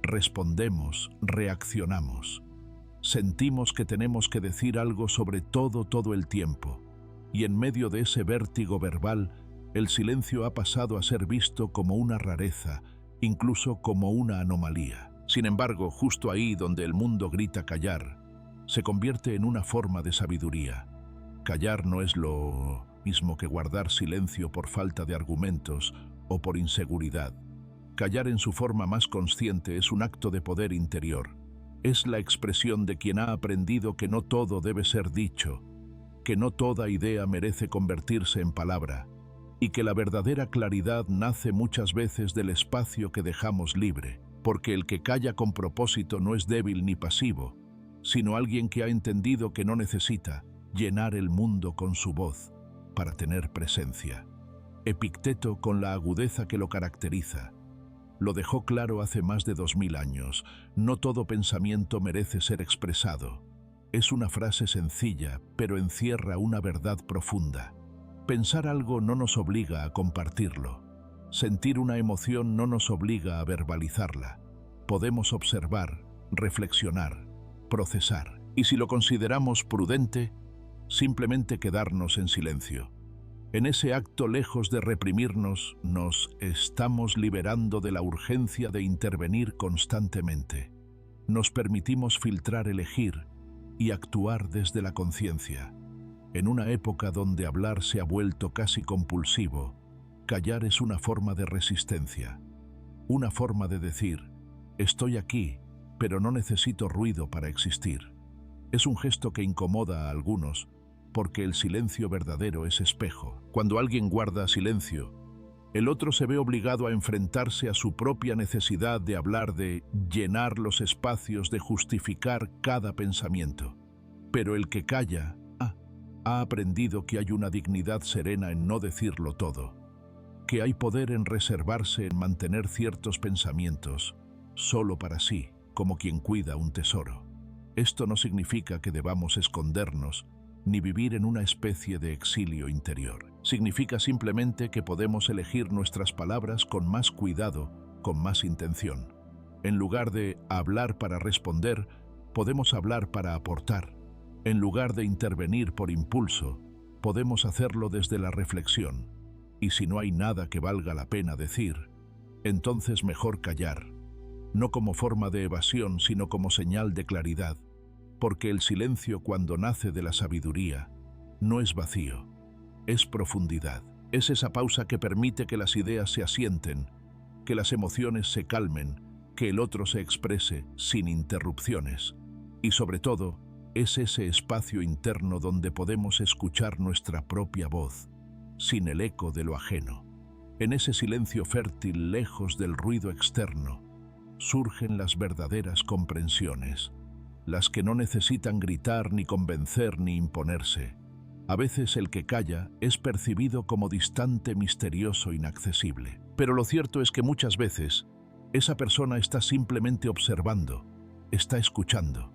respondemos, reaccionamos. Sentimos que tenemos que decir algo sobre todo el tiempo. Y en medio de ese vértigo verbal, el silencio ha pasado a ser visto como una rareza, incluso como una anomalía. Sin embargo, justo ahí donde el mundo grita callar, se convierte en una forma de sabiduría. Callar no es lo mismo que guardar silencio por falta de argumentos o por inseguridad. Callar en su forma más consciente es un acto de poder interior. Es la expresión de quien ha aprendido que no todo debe ser dicho, que no toda idea merece convertirse en palabra y que la verdadera claridad nace muchas veces del espacio que dejamos libre, porque el que calla con propósito no es débil ni pasivo, sino alguien que ha entendido que no necesita llenar el mundo con su voz para tener presencia. Epicteto, con la agudeza que lo caracteriza, lo dejó claro hace más de 2000 años. No todo pensamiento merece ser expresado. Es una frase sencilla, pero encierra una verdad profunda. Pensar algo no nos obliga a compartirlo. Sentir una emoción no nos obliga a verbalizarla. Podemos observar, reflexionar, procesar, y si lo consideramos prudente, simplemente quedarnos en silencio. En ese acto, lejos de reprimirnos, nos estamos liberando de la urgencia de intervenir constantemente. Nos permitimos filtrar, elegir y actuar desde la conciencia. En una época donde hablar se ha vuelto casi compulsivo, callar es una forma de resistencia. Una forma de decir, estoy aquí, pero no necesito ruido para existir. Es un gesto que incomoda a algunos, porque el silencio verdadero es espejo. Cuando alguien guarda silencio, el otro se ve obligado a enfrentarse a su propia necesidad de hablar, de llenar los espacios, de justificar cada pensamiento. Pero el que calla ha aprendido que hay una dignidad serena en no decirlo todo, que hay poder en reservarse, en mantener ciertos pensamientos solo para sí, como quien cuida un tesoro. Esto no significa que debamos escondernos ni vivir en una especie de exilio interior. Significa simplemente que podemos elegir nuestras palabras con más cuidado, con más intención. En lugar de hablar para responder, podemos hablar para aportar. En lugar de intervenir por impulso, podemos hacerlo desde la reflexión. Y si no hay nada que valga la pena decir, entonces mejor callar, no como forma de evasión, sino como señal de claridad. Porque el silencio, cuando nace de la sabiduría, no es vacío, es profundidad. Es esa pausa que permite que las ideas se asienten, que las emociones se calmen, que el otro se exprese sin interrupciones. Y sobre todo, es ese espacio interno donde podemos escuchar nuestra propia voz, sin el eco de lo ajeno. En ese silencio fértil, lejos del ruido externo, surgen las verdaderas comprensiones, las que no necesitan gritar, ni convencer, ni imponerse. A veces el que calla es percibido como distante, misterioso, inaccesible. Pero lo cierto es que muchas veces esa persona está simplemente observando, está escuchando,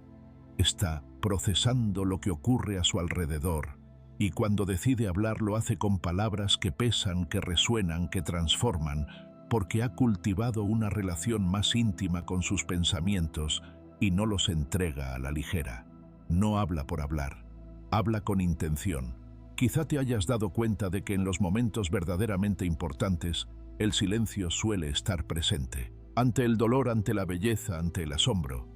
está procesando lo que ocurre a su alrededor, y cuando decide hablar lo hace con palabras que pesan, que resuenan, que transforman, porque ha cultivado una relación más íntima con sus pensamientos y no los entrega a la ligera. No habla por hablar, habla con intención. Quizá te hayas dado cuenta de que en los momentos verdaderamente importantes, el silencio suele estar presente. Ante el dolor, ante la belleza, ante el asombro,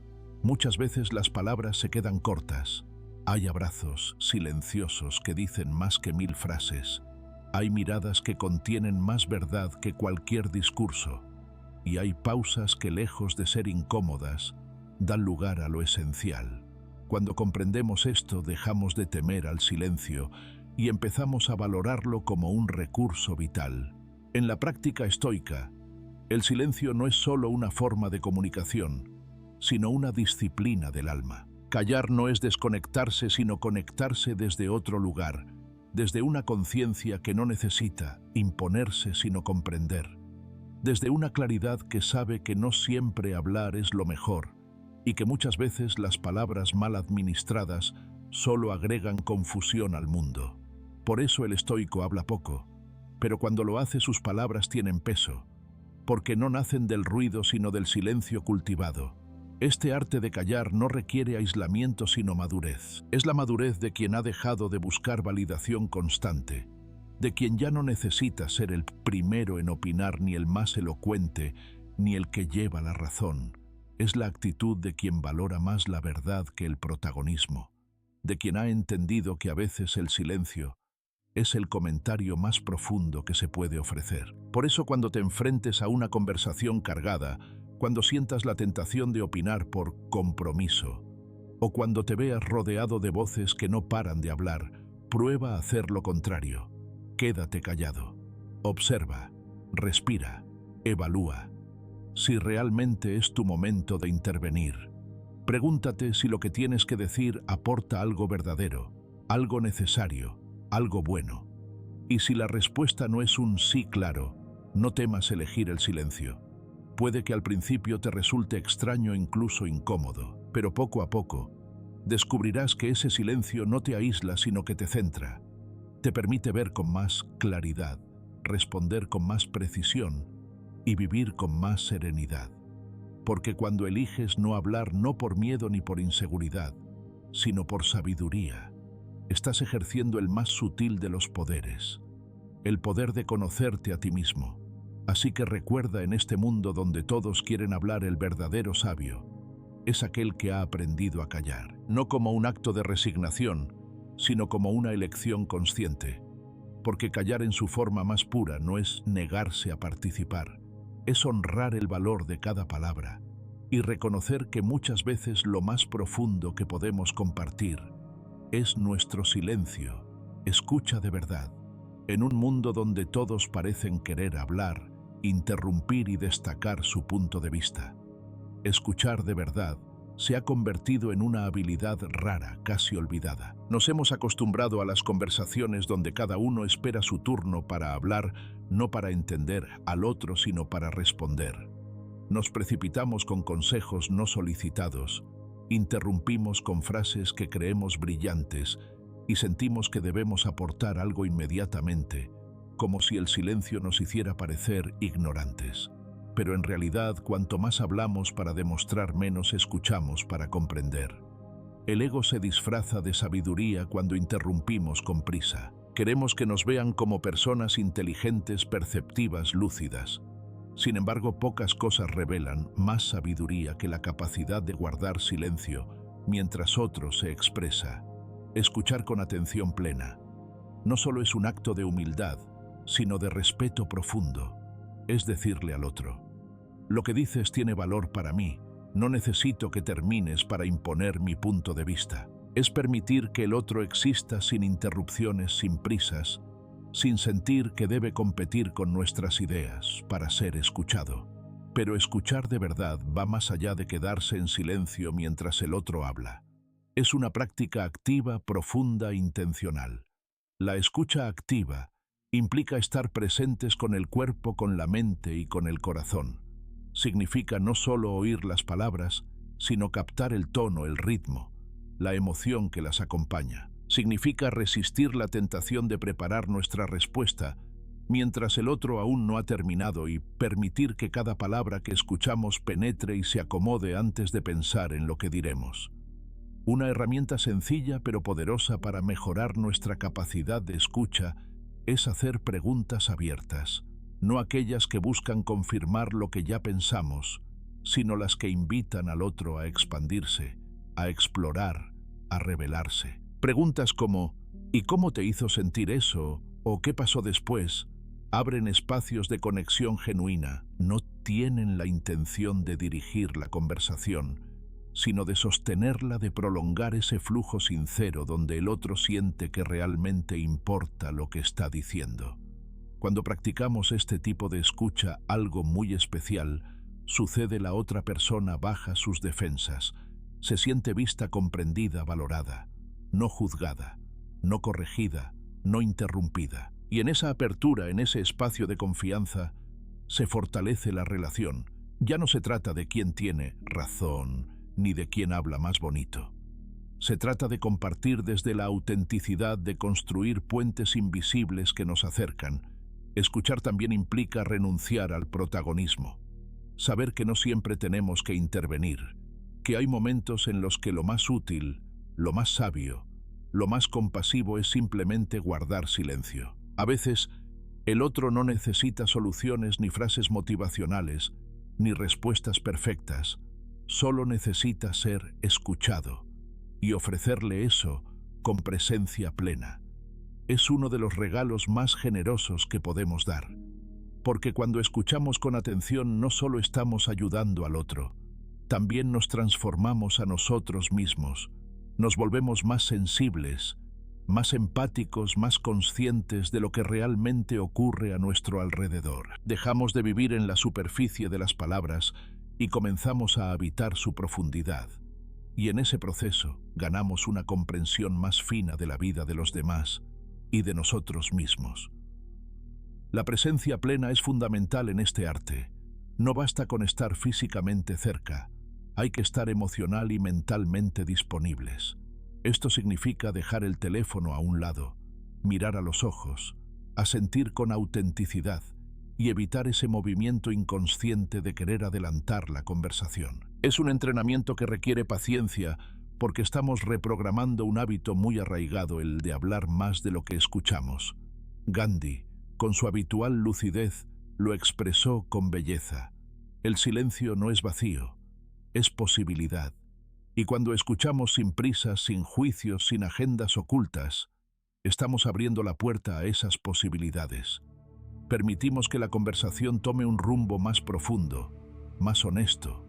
muchas veces las palabras se quedan cortas. Hay abrazos silenciosos que dicen más que 1000 frases. Hay miradas que contienen más verdad que cualquier discurso. Y hay pausas que, lejos de ser incómodas, dan lugar a lo esencial. Cuando comprendemos esto, dejamos de temer al silencio y empezamos a valorarlo como un recurso vital. En la práctica estoica, el silencio no es solo una forma de comunicación, sino una disciplina del alma. Callar no es desconectarse, sino conectarse desde otro lugar, desde una conciencia que no necesita imponerse, sino comprender, desde una claridad que sabe que no siempre hablar es lo mejor y que muchas veces las palabras mal administradas solo agregan confusión al mundo. Por eso el estoico habla poco, pero cuando lo hace sus palabras tienen peso, porque no nacen del ruido sino del silencio cultivado. Este arte de callar no requiere aislamiento sino madurez. Es la madurez de quien ha dejado de buscar validación constante, de quien ya no necesita ser el primero en opinar, ni el más elocuente, ni el que lleva la razón. Es la actitud de quien valora más la verdad que el protagonismo, de quien ha entendido que a veces el silencio es el comentario más profundo que se puede ofrecer. Por eso, cuando te enfrentes a una conversación cargada, cuando sientas la tentación de opinar por compromiso, o cuando te veas rodeado de voces que no paran de hablar, prueba a hacer lo contrario. Quédate callado. Observa, respira, evalúa. Si realmente es tu momento de intervenir, pregúntate si lo que tienes que decir aporta algo verdadero, algo necesario, algo bueno. Y si la respuesta no es un sí claro, no temas elegir el silencio. Puede que al principio te resulte extraño e incluso incómodo, pero poco a poco descubrirás que ese silencio no te aísla sino que te centra. Te permite ver con más claridad, responder con más precisión y vivir con más serenidad. Porque cuando eliges no hablar no por miedo ni por inseguridad, sino por sabiduría, estás ejerciendo el más sutil de los poderes, el poder de conocerte a ti mismo. Así que recuerda, en este mundo donde todos quieren hablar, el verdadero sabio es aquel que ha aprendido a callar, no como un acto de resignación, sino como una elección consciente. Porque callar en su forma más pura no es negarse a participar, es honrar el valor de cada palabra y reconocer que muchas veces lo más profundo que podemos compartir es nuestro silencio. Escucha de verdad. En un mundo donde todos parecen querer hablar, interrumpir y destacar su punto de vista, escuchar de verdad se ha convertido en una habilidad rara, casi olvidada. Nos hemos acostumbrado a las conversaciones donde cada uno espera su turno para hablar, no para entender al otro, sino para responder. Nos precipitamos con consejos no solicitados, interrumpimos con frases que creemos brillantes y sentimos que debemos aportar algo inmediatamente, como si el silencio nos hiciera parecer ignorantes. Pero en realidad, cuanto más hablamos para demostrar, menos escuchamos para comprender. El ego se disfraza de sabiduría cuando interrumpimos con prisa. Queremos que nos vean como personas inteligentes, perceptivas, lúcidas. Sin embargo, pocas cosas revelan más sabiduría que la capacidad de guardar silencio mientras otro se expresa. Escuchar con atención plena no solo es un acto de humildad, sino de respeto profundo. Es decirle al otro: lo que dices tiene valor para mí, no necesito que termines para imponer mi punto de vista. Es permitir que el otro exista sin interrupciones, sin prisas, sin sentir que debe competir con nuestras ideas para ser escuchado. Pero escuchar de verdad va más allá de quedarse en silencio mientras el otro habla. Es una práctica activa, profunda e intencional. La escucha activa implica estar presentes con el cuerpo, con la mente y con el corazón. Significa no solo oír las palabras, sino captar el tono, el ritmo, la emoción que las acompaña. Significa resistir la tentación de preparar nuestra respuesta mientras el otro aún no ha terminado y permitir que cada palabra que escuchamos penetre y se acomode antes de pensar en lo que diremos. Una herramienta sencilla pero poderosa para mejorar nuestra capacidad de escucha es hacer preguntas abiertas, no aquellas que buscan confirmar lo que ya pensamos, sino las que invitan al otro a expandirse, a explorar, a revelarse. Preguntas como ¿y cómo te hizo sentir eso? ¿O qué pasó después? Abren espacios de conexión genuina. No tienen la intención de dirigir la conversación, sino de sostenerla, de prolongar ese flujo sincero donde el otro siente que realmente importa lo que está diciendo. Cuando practicamos este tipo de escucha, algo muy especial sucede. La otra persona baja sus defensas, se siente vista, comprendida, valorada, no juzgada, no corregida, no interrumpida. Y en esa apertura, en ese espacio de confianza, se fortalece la relación. Ya no se trata de quién tiene razón, ni de quién habla más bonito. Se trata de compartir desde la autenticidad, de construir puentes invisibles que nos acercan. Escuchar también implica renunciar al protagonismo. Saber que no siempre tenemos que intervenir, que hay momentos en los que lo más útil, lo más sabio, lo más compasivo es simplemente guardar silencio. A veces, el otro no necesita soluciones ni frases motivacionales, ni respuestas perfectas. Solo necesita ser escuchado y ofrecerle eso con presencia plena. Es uno de los regalos más generosos que podemos dar, porque cuando escuchamos con atención no solo estamos ayudando al otro, también nos transformamos a nosotros mismos, nos volvemos más sensibles, más empáticos, más conscientes de lo que realmente ocurre a nuestro alrededor. Dejamos de vivir en la superficie de las palabras y comenzamos a habitar su profundidad. Y en ese proceso ganamos una comprensión más fina de la vida de los demás y de nosotros mismos. La presencia plena es fundamental en este arte. No basta con estar físicamente cerca, hay que estar emocional y mentalmente disponibles. Esto significa dejar el teléfono a un lado, mirar a los ojos, asentir con autenticidad y evitar ese movimiento inconsciente de querer adelantar la conversación. Es un entrenamiento que requiere paciencia porque estamos reprogramando un hábito muy arraigado, el de hablar más de lo que escuchamos. Gandhi, con su habitual lucidez, lo expresó con belleza. El silencio no es vacío, es posibilidad. Y cuando escuchamos sin prisas, sin juicios, sin agendas ocultas, estamos abriendo la puerta a esas posibilidades. Permitimos que la conversación tome un rumbo más profundo, más honesto,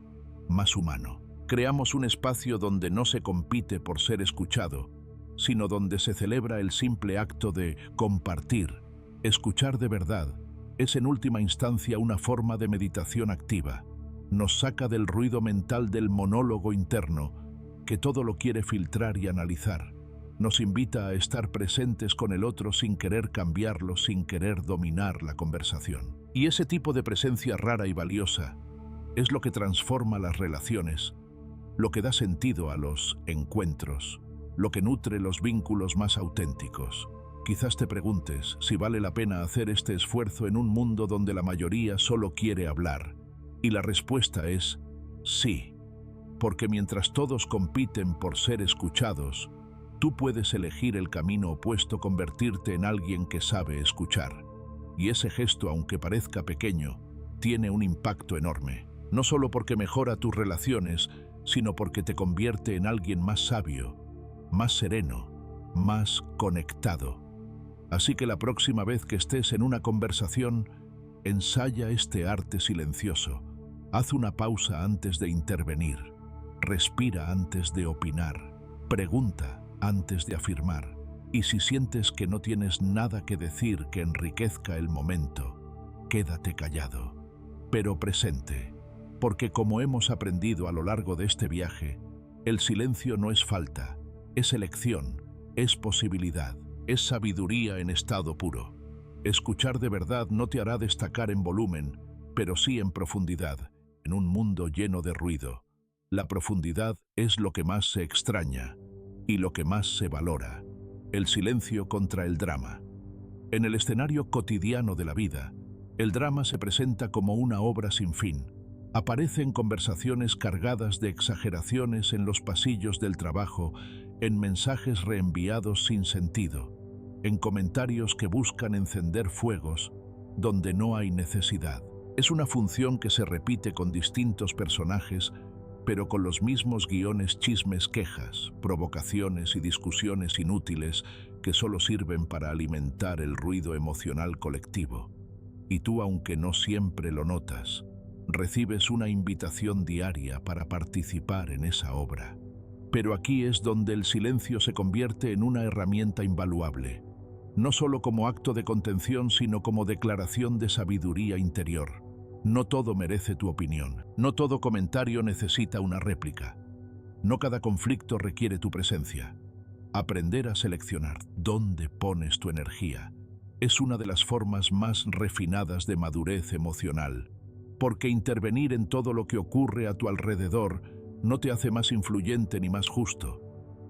más humano. Creamos un espacio donde no se compite por ser escuchado, sino donde se celebra el simple acto de compartir. Escuchar de verdad es en última instancia una forma de meditación activa. Nos saca del ruido mental del monólogo interno, que todo lo quiere filtrar y analizar. Nos invita a estar presentes con el otro sin querer cambiarlo, sin querer dominar la conversación. Y ese tipo de presencia rara y valiosa es lo que transforma las relaciones, lo que da sentido a los encuentros, lo que nutre los vínculos más auténticos. Quizás te preguntes si vale la pena hacer este esfuerzo en un mundo donde la mayoría solo quiere hablar. Y la respuesta es sí, porque mientras todos compiten por ser escuchados, tú puedes elegir el camino opuesto, convertirte en alguien que sabe escuchar. Y ese gesto, aunque parezca pequeño, tiene un impacto enorme. No solo porque mejora tus relaciones, sino porque te convierte en alguien más sabio, más sereno, más conectado. Así que la próxima vez que estés en una conversación, ensaya este arte silencioso. Haz una pausa antes de intervenir. Respira antes de opinar. Pregunta antes de afirmar. Y si sientes que no tienes nada que decir que enriquezca el momento, quédate callado, pero presente. Porque como hemos aprendido a lo largo de este viaje, el silencio no es falta, es elección, es posibilidad, es sabiduría en estado puro. Escuchar de verdad no te hará destacar en volumen, pero sí en profundidad, en un mundo lleno de ruido. La profundidad es lo que más se extraña y lo que más se valora. El silencio contra el drama. En el escenario cotidiano de la vida, el drama se presenta como una obra sin fin. Aparecen conversaciones cargadas de exageraciones en los pasillos del trabajo, en mensajes reenviados sin sentido, en comentarios que buscan encender fuegos donde no hay necesidad. Es una función que se repite con distintos personajes, pero con los mismos guiones, chismes, quejas, provocaciones y discusiones inútiles que solo sirven para alimentar el ruido emocional colectivo. Y tú, aunque no siempre lo notas, recibes una invitación diaria para participar en esa obra. Pero aquí es donde el silencio se convierte en una herramienta invaluable, no solo como acto de contención, sino como declaración de sabiduría interior. No todo merece tu opinión, no todo comentario necesita una réplica, no cada conflicto requiere tu presencia. Aprender a seleccionar dónde pones tu energía es una de las formas más refinadas de madurez emocional, porque intervenir en todo lo que ocurre a tu alrededor no te hace más influyente ni más justo,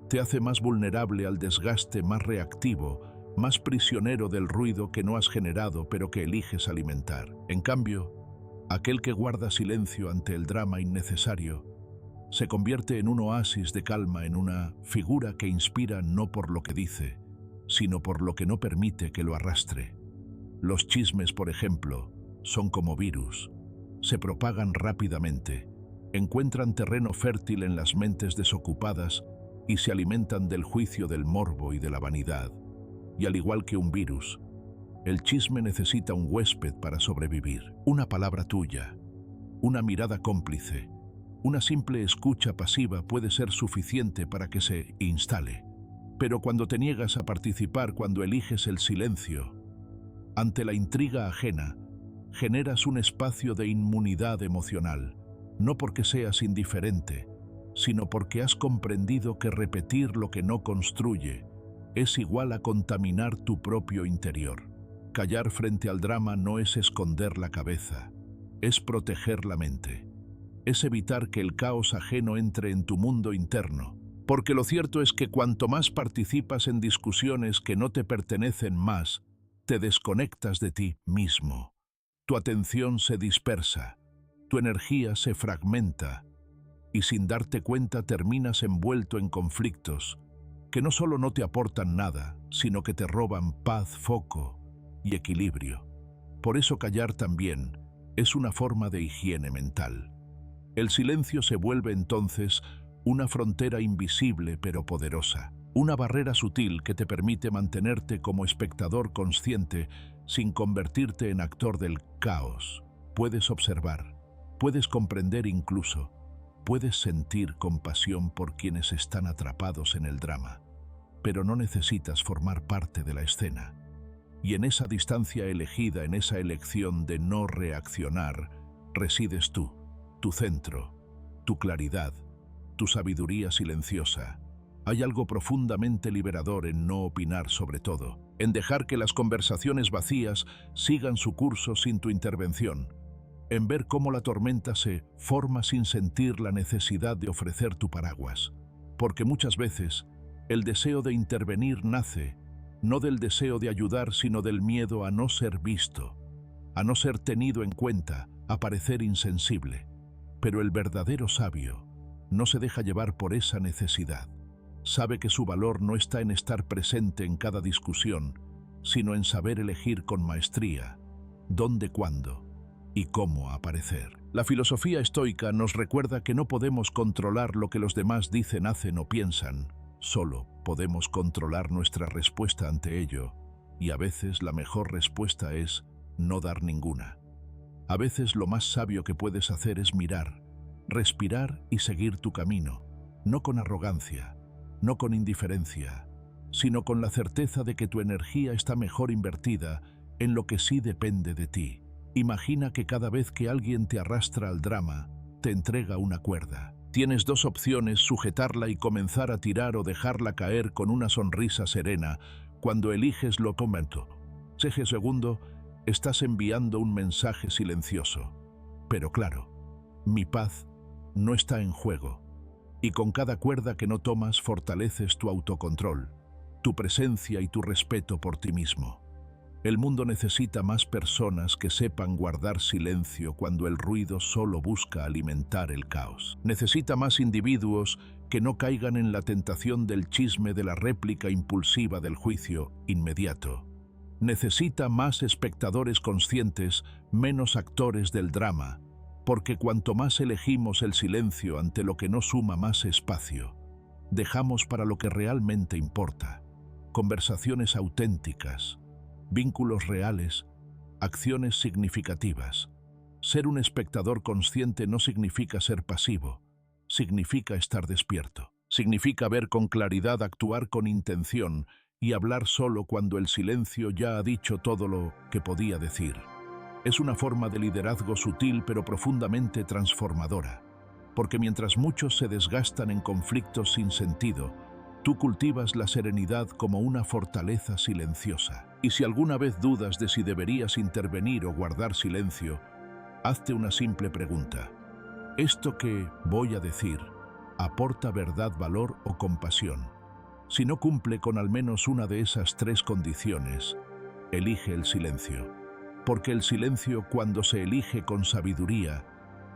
te hace más vulnerable al desgaste, más reactivo, más prisionero del ruido que no has generado pero que eliges alimentar. En cambio, aquel que guarda silencio ante el drama innecesario se convierte en un oasis de calma, en una figura que inspira no por lo que dice, sino por lo que no permite que lo arrastre. Los chismes, por ejemplo, son como virus. Se propagan rápidamente, encuentran terreno fértil en las mentes desocupadas y se alimentan del juicio, del morbo y de la vanidad. Y al igual que un virus, el chisme necesita un huésped para sobrevivir. Una palabra tuya, una mirada cómplice, una simple escucha pasiva puede ser suficiente para que se instale. Pero cuando te niegas a participar, cuando eliges el silencio, ante la intriga ajena, generas un espacio de inmunidad emocional, no porque seas indiferente, sino porque has comprendido que repetir lo que no construye es igual a contaminar tu propio interior. Callar frente al drama no es esconder la cabeza, es proteger la mente. Es evitar que el caos ajeno entre en tu mundo interno, porque lo cierto es que cuanto más participas en discusiones que no te pertenecen, más te desconectas de ti mismo. Tu atención se dispersa, tu energía se fragmenta y sin darte cuenta terminas envuelto en conflictos que no solo no te aportan nada, sino que te roban paz, foco y equilibrio. Por eso callar también es una forma de higiene mental. El silencio se vuelve entonces una frontera invisible pero poderosa, una barrera sutil que te permite mantenerte como espectador consciente sin convertirte en actor del caos. Puedes observar, puedes comprender incluso, puedes sentir compasión por quienes están atrapados en el drama, pero no necesitas formar parte de la escena. Y en esa distancia elegida, en esa elección de no reaccionar, resides tú, tu centro, tu claridad, tu sabiduría silenciosa. Hay algo profundamente liberador en no opinar sobre todo, en dejar que las conversaciones vacías sigan su curso sin tu intervención, en ver cómo la tormenta se forma sin sentir la necesidad de ofrecer tu paraguas. Porque muchas veces el deseo de intervenir nace no del deseo de ayudar, sino del miedo a no ser visto, a no ser tenido en cuenta, a parecer insensible. Pero el verdadero sabio no se deja llevar por esa necesidad. Sabe que su valor no está en estar presente en cada discusión, sino en saber elegir con maestría dónde, cuándo y cómo aparecer. La filosofía estoica nos recuerda que no podemos controlar lo que los demás dicen, hacen o piensan. Solo podemos controlar nuestra respuesta ante ello, y a veces la mejor respuesta es no dar ninguna. A veces lo más sabio que puedes hacer es mirar, respirar y seguir tu camino, no con arrogancia, no con indiferencia, sino con la certeza de que tu energía está mejor invertida en lo que sí depende de ti. Imagina que cada vez que alguien te arrastra al drama, te entrega una cuerda. Tienes dos opciones: sujetarla y comenzar a tirar, o dejarla caer con una sonrisa serena. Cuando eliges lo comento. Segundo, estás enviando un mensaje silencioso. Pero claro, mi paz no está en juego. Y con cada cuerda que no tomas fortaleces tu autocontrol, tu presencia y tu respeto por ti mismo. El mundo necesita más personas que sepan guardar silencio cuando el ruido solo busca alimentar el caos. Necesita más individuos que no caigan en la tentación del chisme, de la réplica impulsiva, del juicio inmediato. Necesita más espectadores conscientes, menos actores del drama, porque cuanto más elegimos el silencio ante lo que no suma, más espacio dejamos para lo que realmente importa. Conversaciones auténticas, vínculos reales, acciones significativas. Ser un espectador consciente no significa ser pasivo, significa estar despierto. Significa ver con claridad, actuar con intención y hablar solo cuando el silencio ya ha dicho todo lo que podía decir. Es una forma de liderazgo sutil pero profundamente transformadora, porque mientras muchos se desgastan en conflictos sin sentido, tú cultivas la serenidad como una fortaleza silenciosa. Y si alguna vez dudas de si deberías intervenir o guardar silencio, hazte una simple pregunta: ¿esto que voy a decir aporta verdad, valor o compasión? Si no cumple con al menos una de esas tres condiciones, elige el silencio. Porque el silencio, cuando se elige con sabiduría,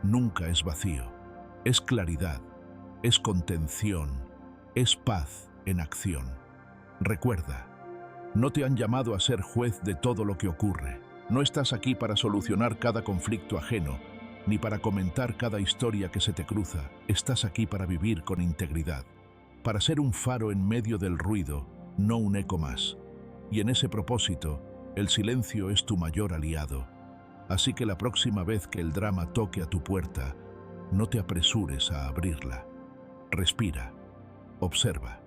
nunca es vacío. Es claridad, es contención, es paz en acción. Recuerda, no te han llamado a ser juez de todo lo que ocurre. No estás aquí para solucionar cada conflicto ajeno, ni para comentar cada historia que se te cruza. Estás aquí para vivir con integridad, para ser un faro en medio del ruido, no un eco más. Y en ese propósito, el silencio es tu mayor aliado. Así que la próxima vez que el drama toque a tu puerta, no te apresures a abrirla. Respira, observa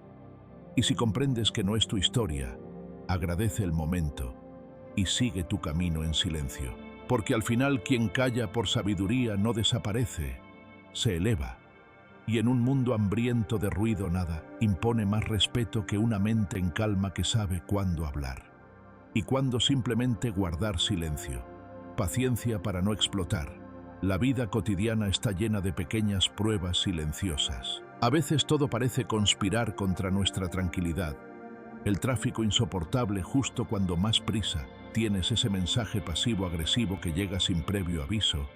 Y si comprendes que no es tu historia, agradece el momento y sigue tu camino en silencio. Porque al final quien calla por sabiduría no desaparece, se eleva. Y en un mundo hambriento de ruido nada impone más respeto que una mente en calma que sabe cuándo hablar y cuándo simplemente guardar silencio. Paciencia para no explotar. La vida cotidiana está llena de pequeñas pruebas silenciosas. A veces todo parece conspirar contra nuestra tranquilidad. El tráfico insoportable justo cuando más prisa tienes ese mensaje pasivo-agresivo que llega sin previo aviso,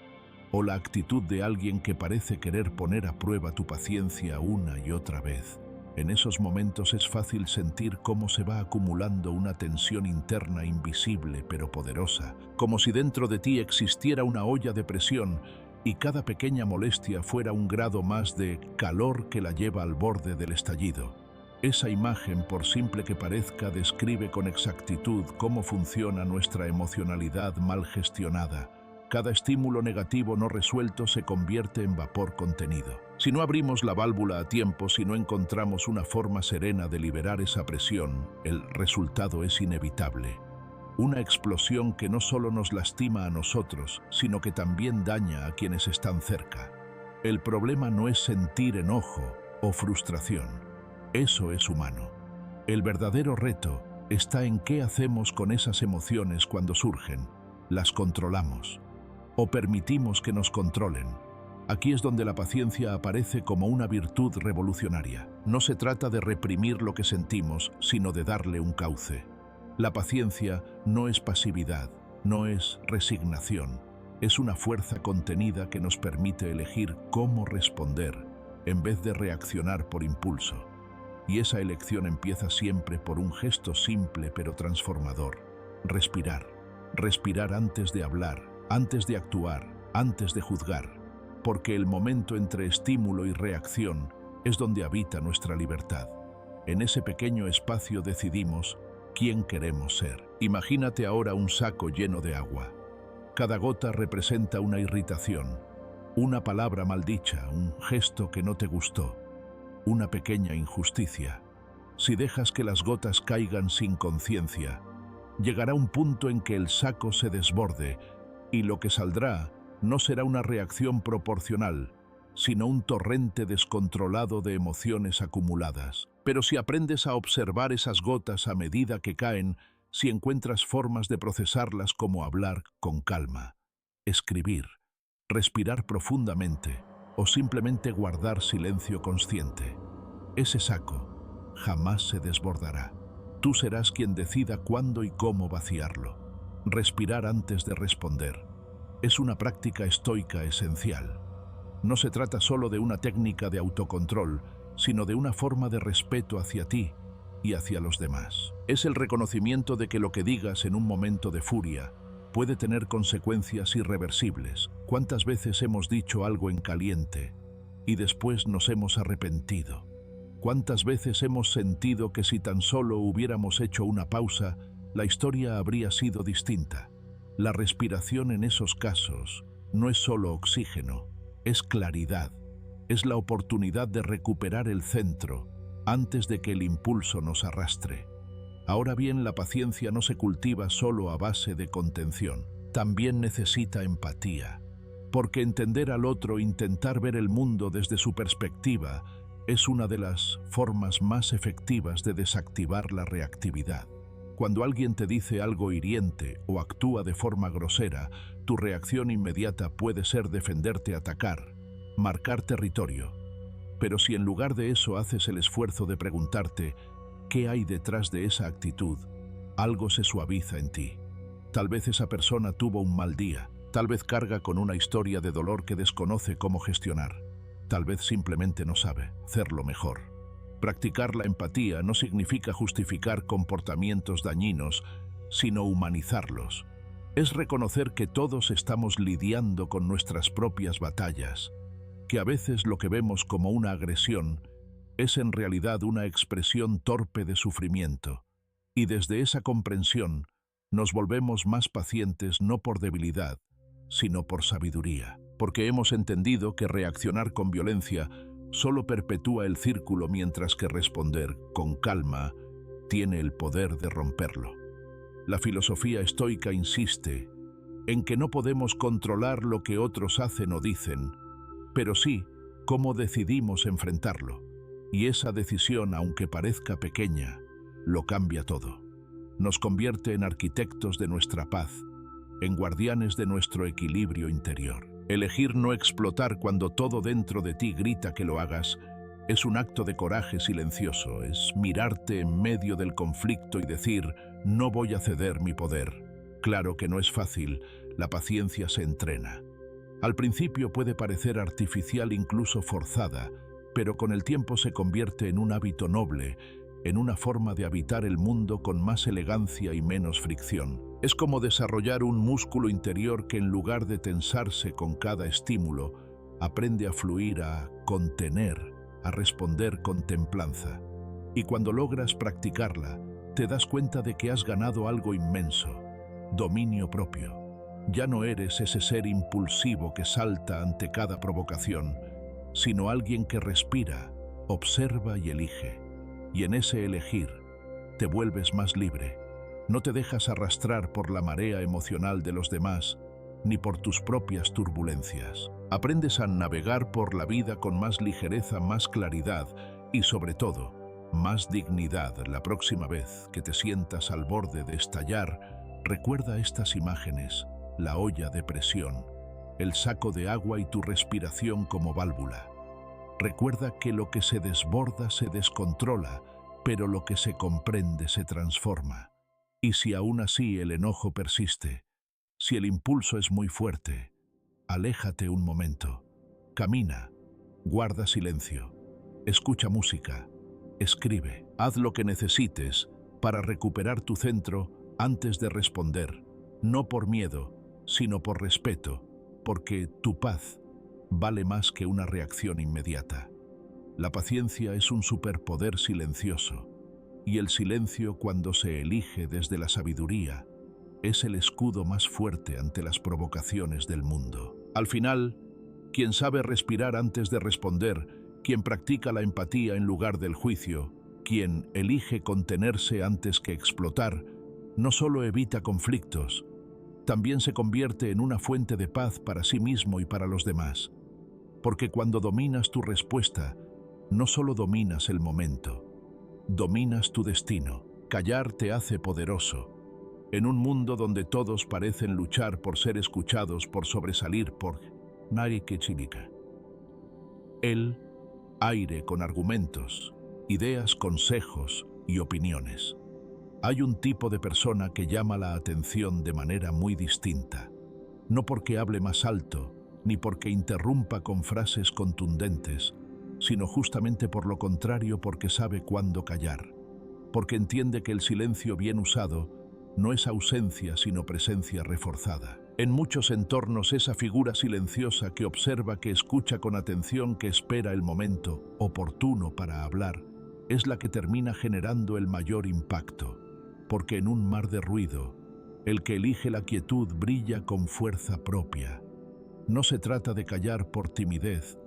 o la actitud de alguien que parece querer poner a prueba tu paciencia una y otra vez. En esos momentos es fácil sentir cómo se va acumulando una tensión interna invisible pero poderosa, como si dentro de ti existiera una olla de presión y cada pequeña molestia fuera un grado más de calor que la lleva al borde del estallido. Esa imagen, por simple que parezca, describe con exactitud cómo funciona nuestra emocionalidad mal gestionada. Cada estímulo negativo no resuelto se convierte en vapor contenido. Si no abrimos la válvula a tiempo, si no encontramos una forma serena de liberar esa presión, el resultado es inevitable. Una explosión que no solo nos lastima a nosotros, sino que también daña a quienes están cerca. El problema no es sentir enojo o frustración. Eso es humano. El verdadero reto está en qué hacemos con esas emociones cuando surgen. ¿Las controlamos o permitimos que nos controlen? Aquí es donde la paciencia aparece como una virtud revolucionaria. No se trata de reprimir lo que sentimos, sino de darle un cauce. La paciencia no es pasividad, no es resignación. Es una fuerza contenida que nos permite elegir cómo responder en vez de reaccionar por impulso. Y esa elección empieza siempre por un gesto simple pero transformador. Respirar. Respirar antes de hablar, antes de actuar, antes de juzgar. Porque el momento entre estímulo y reacción es donde habita nuestra libertad. En ese pequeño espacio decidimos quién queremos ser. Imagínate ahora un saco lleno de agua. Cada gota representa una irritación, una palabra maldicha, un gesto que no te gustó, una pequeña injusticia. Si dejas que las gotas caigan sin conciencia, llegará un punto en que el saco se desborde y lo que saldrá no será una reacción proporcional, sino un torrente descontrolado de emociones acumuladas. Pero si aprendes a observar esas gotas a medida que caen, si encuentras formas de procesarlas como hablar con calma, escribir, respirar profundamente o simplemente guardar silencio consciente, ese saco jamás se desbordará. Tú serás quien decida cuándo y cómo vaciarlo. Respirar antes de responder es una práctica estoica esencial. No se trata solo de una técnica de autocontrol, sino de una forma de respeto hacia ti y hacia los demás. Es el reconocimiento de que lo que digas en un momento de furia puede tener consecuencias irreversibles. ¿Cuántas veces hemos dicho algo en caliente y después nos hemos arrepentido? ¿Cuántas veces hemos sentido que si tan solo hubiéramos hecho una pausa, la historia habría sido distinta? La respiración en esos casos no es solo oxígeno, es claridad, es la oportunidad de recuperar el centro antes de que el impulso nos arrastre. Ahora bien, la paciencia no se cultiva solo a base de contención, también necesita empatía, porque entender al otro, intentar ver el mundo desde su perspectiva, es una de las formas más efectivas de desactivar la reactividad. Cuando alguien te dice algo hiriente o actúa de forma grosera, tu reacción inmediata puede ser defenderte, atacar, marcar territorio. Pero si en lugar de eso haces el esfuerzo de preguntarte ¿qué hay detrás de esa actitud?, algo se suaviza en ti. Tal vez esa persona tuvo un mal día, tal vez carga con una historia de dolor que desconoce cómo gestionar, tal vez simplemente no sabe hacerlo mejor. Practicar la empatía no significa justificar comportamientos dañinos, sino humanizarlos. Es reconocer que todos estamos lidiando con nuestras propias batallas, que a veces lo que vemos como una agresión es en realidad una expresión torpe de sufrimiento, y desde esa comprensión nos volvemos más pacientes no por debilidad, sino por sabiduría, porque hemos entendido que reaccionar con violencia solo perpetúa el círculo, mientras que responder con calma tiene el poder de romperlo. La filosofía estoica insiste en que no podemos controlar lo que otros hacen o dicen, pero sí cómo decidimos enfrentarlo. Y esa decisión, aunque parezca pequeña, lo cambia todo. Nos convierte en arquitectos de nuestra paz, en guardianes de nuestro equilibrio interior. Elegir no explotar cuando todo dentro de ti grita que lo hagas es un acto de coraje silencioso, es mirarte en medio del conflicto y decir, no voy a ceder mi poder. Claro que no es fácil, la paciencia se entrena. Al principio puede parecer artificial, incluso forzada, pero con el tiempo se convierte en un hábito noble, en una forma de habitar el mundo con más elegancia y menos fricción. Es como desarrollar un músculo interior que, en lugar de tensarse con cada estímulo, aprende a fluir, a contener, a responder con templanza. Y cuando logras practicarla, te das cuenta de que has ganado algo inmenso: dominio propio. Ya no eres ese ser impulsivo que salta ante cada provocación, sino alguien que respira, observa y elige. Y en ese elegir, te vuelves más libre. No te dejas arrastrar por la marea emocional de los demás, ni por tus propias turbulencias. Aprendes a navegar por la vida con más ligereza, más claridad y, sobre todo, más dignidad. La próxima vez que te sientas al borde de estallar, recuerda estas imágenes: la olla de presión, el saco de agua y tu respiración como válvula. Recuerda que lo que se desborda se descontrola, pero lo que se comprende se transforma. Y si aún así el enojo persiste, si el impulso es muy fuerte, aléjate un momento, camina, guarda silencio, escucha música, escribe, haz lo que necesites para recuperar tu centro antes de responder, no por miedo, sino por respeto, porque tu paz vale más que una reacción inmediata. La paciencia es un superpoder silencioso, y el silencio, cuando se elige desde la sabiduría, es el escudo más fuerte ante las provocaciones del mundo. Al final, quien sabe respirar antes de responder, quien practica la empatía en lugar del juicio, quien elige contenerse antes que explotar, no solo evita conflictos, también se convierte en una fuente de paz para sí mismo y para los demás. Porque cuando dominas tu respuesta, no solo dominas el momento, dominas tu destino. Callar te hace poderoso. En un mundo donde todos parecen luchar por ser escuchados, por sobresalir, por nadie que chinica. El aire con argumentos, ideas, consejos y opiniones. Hay un tipo de persona que llama la atención de manera muy distinta, no porque hable más alto, ni porque interrumpa con frases contundentes, sino justamente por lo contrario, porque sabe cuándo callar, porque entiende que el silencio bien usado no es ausencia, sino presencia reforzada. En muchos entornos, esa figura silenciosa que observa, que escucha con atención, que espera el momento oportuno para hablar, es la que termina generando el mayor impacto, porque en un mar de ruido, el que elige la quietud brilla con fuerza propia. No se trata de callar por timidez,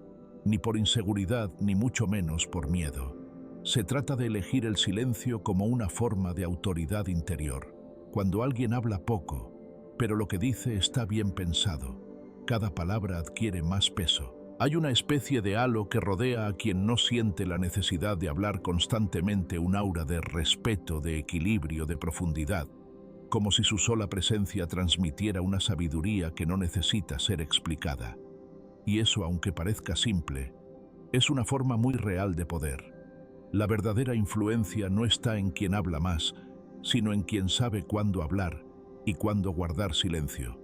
ni por inseguridad, ni mucho menos por miedo. Se trata de elegir el silencio como una forma de autoridad interior. Cuando alguien habla poco, pero lo que dice está bien pensado, cada palabra adquiere más peso. Hay una especie de halo que rodea a quien no siente la necesidad de hablar constantemente, un aura de respeto, de equilibrio, de profundidad, como si su sola presencia transmitiera una sabiduría que no necesita ser explicada. Y eso, aunque parezca simple, es una forma muy real de poder. La verdadera influencia no está en quien habla más, sino en quien sabe cuándo hablar y cuándo guardar silencio.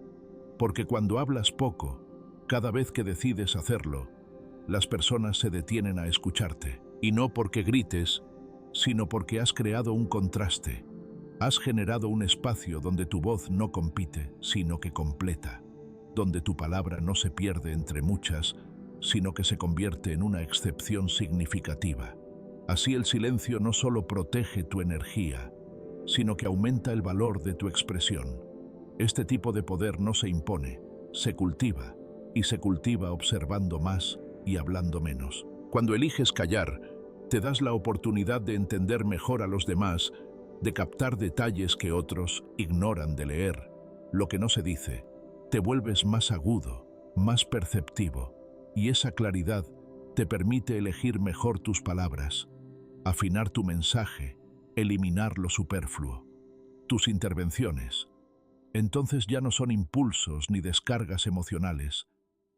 Porque cuando hablas poco, cada vez que decides hacerlo, las personas se detienen a escucharte. Y no porque grites, sino porque has creado un contraste. Has generado un espacio donde tu voz no compite, sino que completa. Donde tu palabra no se pierde entre muchas, sino que se convierte en una excepción significativa. Así el silencio no solo protege tu energía, sino que aumenta el valor de tu expresión. Este tipo de poder no se impone, se cultiva, y se cultiva observando más y hablando menos. Cuando eliges callar, te das la oportunidad de entender mejor a los demás, de captar detalles que otros ignoran, de leer lo que no se dice. Te vuelves más agudo, más perceptivo, y esa claridad te permite elegir mejor tus palabras, afinar tu mensaje, eliminar lo superfluo. Tus intervenciones, entonces, ya no son impulsos ni descargas emocionales,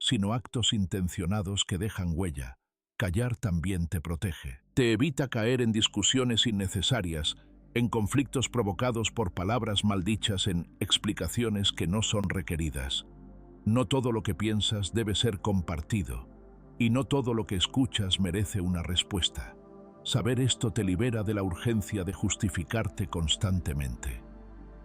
sino actos intencionados que dejan huella. Callar también te protege. Te evita caer en discusiones innecesarias, en conflictos provocados por palabras maldichas, en explicaciones que no son requeridas. No todo lo que piensas debe ser compartido, y no todo lo que escuchas merece una respuesta. Saber esto te libera de la urgencia de justificarte constantemente.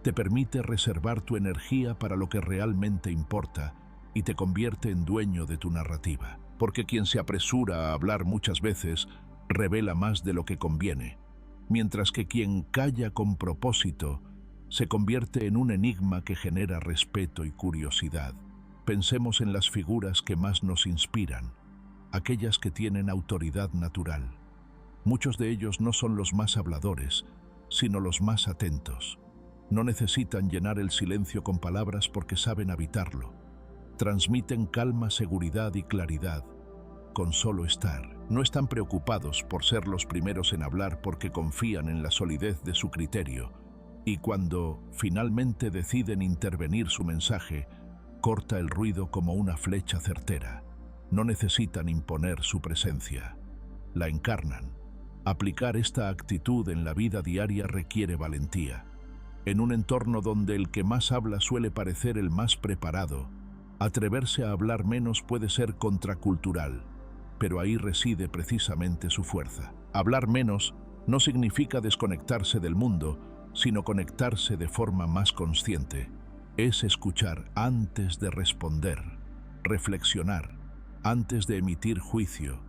Te permite reservar tu energía para lo que realmente importa y te convierte en dueño de tu narrativa. Porque quien se apresura a hablar muchas veces revela más de lo que conviene, mientras que quien calla con propósito se convierte en un enigma que genera respeto y curiosidad. Pensemos en las figuras que más nos inspiran, aquellas que tienen autoridad natural. Muchos de ellos no son los más habladores, sino los más atentos. No necesitan llenar el silencio con palabras porque saben habitarlo. Transmiten calma, seguridad y claridad con solo estar. No están preocupados por ser los primeros en hablar porque confían en la solidez de su criterio, y cuando finalmente deciden intervenir, su mensaje corta el ruido como una flecha certera. No necesitan imponer su presencia, la encarnan. Aplicar esta actitud en la vida diaria requiere valentía. En un entorno donde el que más habla suele parecer el más preparado, atreverse a hablar menos puede ser contracultural, pero ahí reside precisamente su fuerza. Hablar menos no significa desconectarse del mundo, sino conectarse de forma más consciente. Es escuchar antes de responder, reflexionar antes de emitir juicio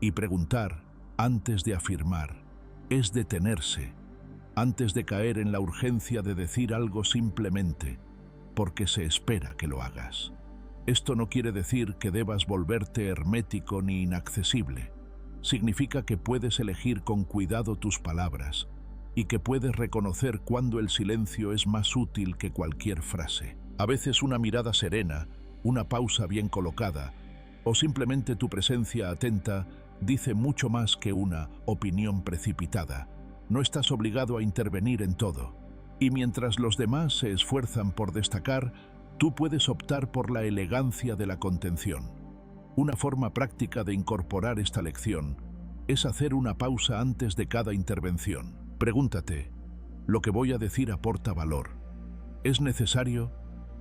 y preguntar antes de afirmar. Es detenerse antes de caer en la urgencia de decir algo simplemente porque se espera que lo hagas. Esto no quiere decir que debas volverte hermético ni inaccesible. Significa que puedes elegir con cuidado tus palabras y que puedes reconocer cuándo el silencio es más útil que cualquier frase. A veces una mirada serena, una pausa bien colocada o simplemente tu presencia atenta dice mucho más que una opinión precipitada. No estás obligado a intervenir en todo, y mientras los demás se esfuerzan por destacar, tú puedes optar por la elegancia de la contención. Una forma práctica de incorporar esta lección es hacer una pausa antes de cada intervención. Pregúntate, ¿lo que voy a decir aporta valor? ¿Es necesario?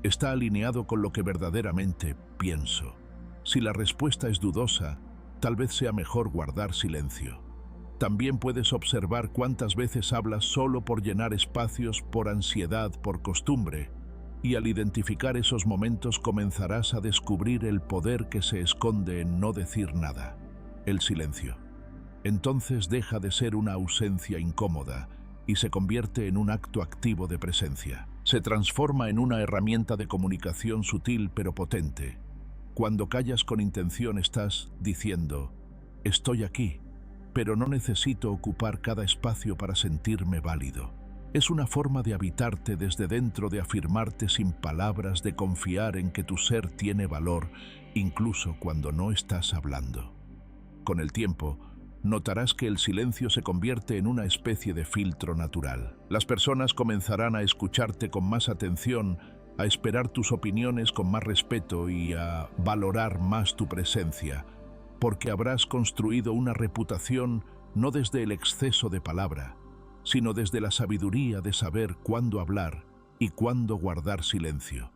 ¿Está alineado con lo que verdaderamente pienso? Si la respuesta es dudosa, tal vez sea mejor guardar silencio. También puedes observar cuántas veces hablas solo por llenar espacios, por ansiedad, por costumbre, y al identificar esos momentos comenzarás a descubrir el poder que se esconde en no decir nada, el silencio. Entonces deja de ser una ausencia incómoda y se convierte en un acto activo de presencia. Se transforma en una herramienta de comunicación sutil pero potente. Cuando callas con intención estás diciendo, estoy aquí, pero no necesito ocupar cada espacio para sentirme válido. Es una forma de habitarte desde dentro, de afirmarte sin palabras, de confiar en que tu ser tiene valor, incluso cuando no estás hablando. Con el tiempo, notarás que el silencio se convierte en una especie de filtro natural. Las personas comenzarán a escucharte con más atención, a esperar tus opiniones con más respeto y a valorar más tu presencia, porque habrás construido una reputación no desde el exceso de palabra, sino desde la sabiduría de saber cuándo hablar y cuándo guardar silencio.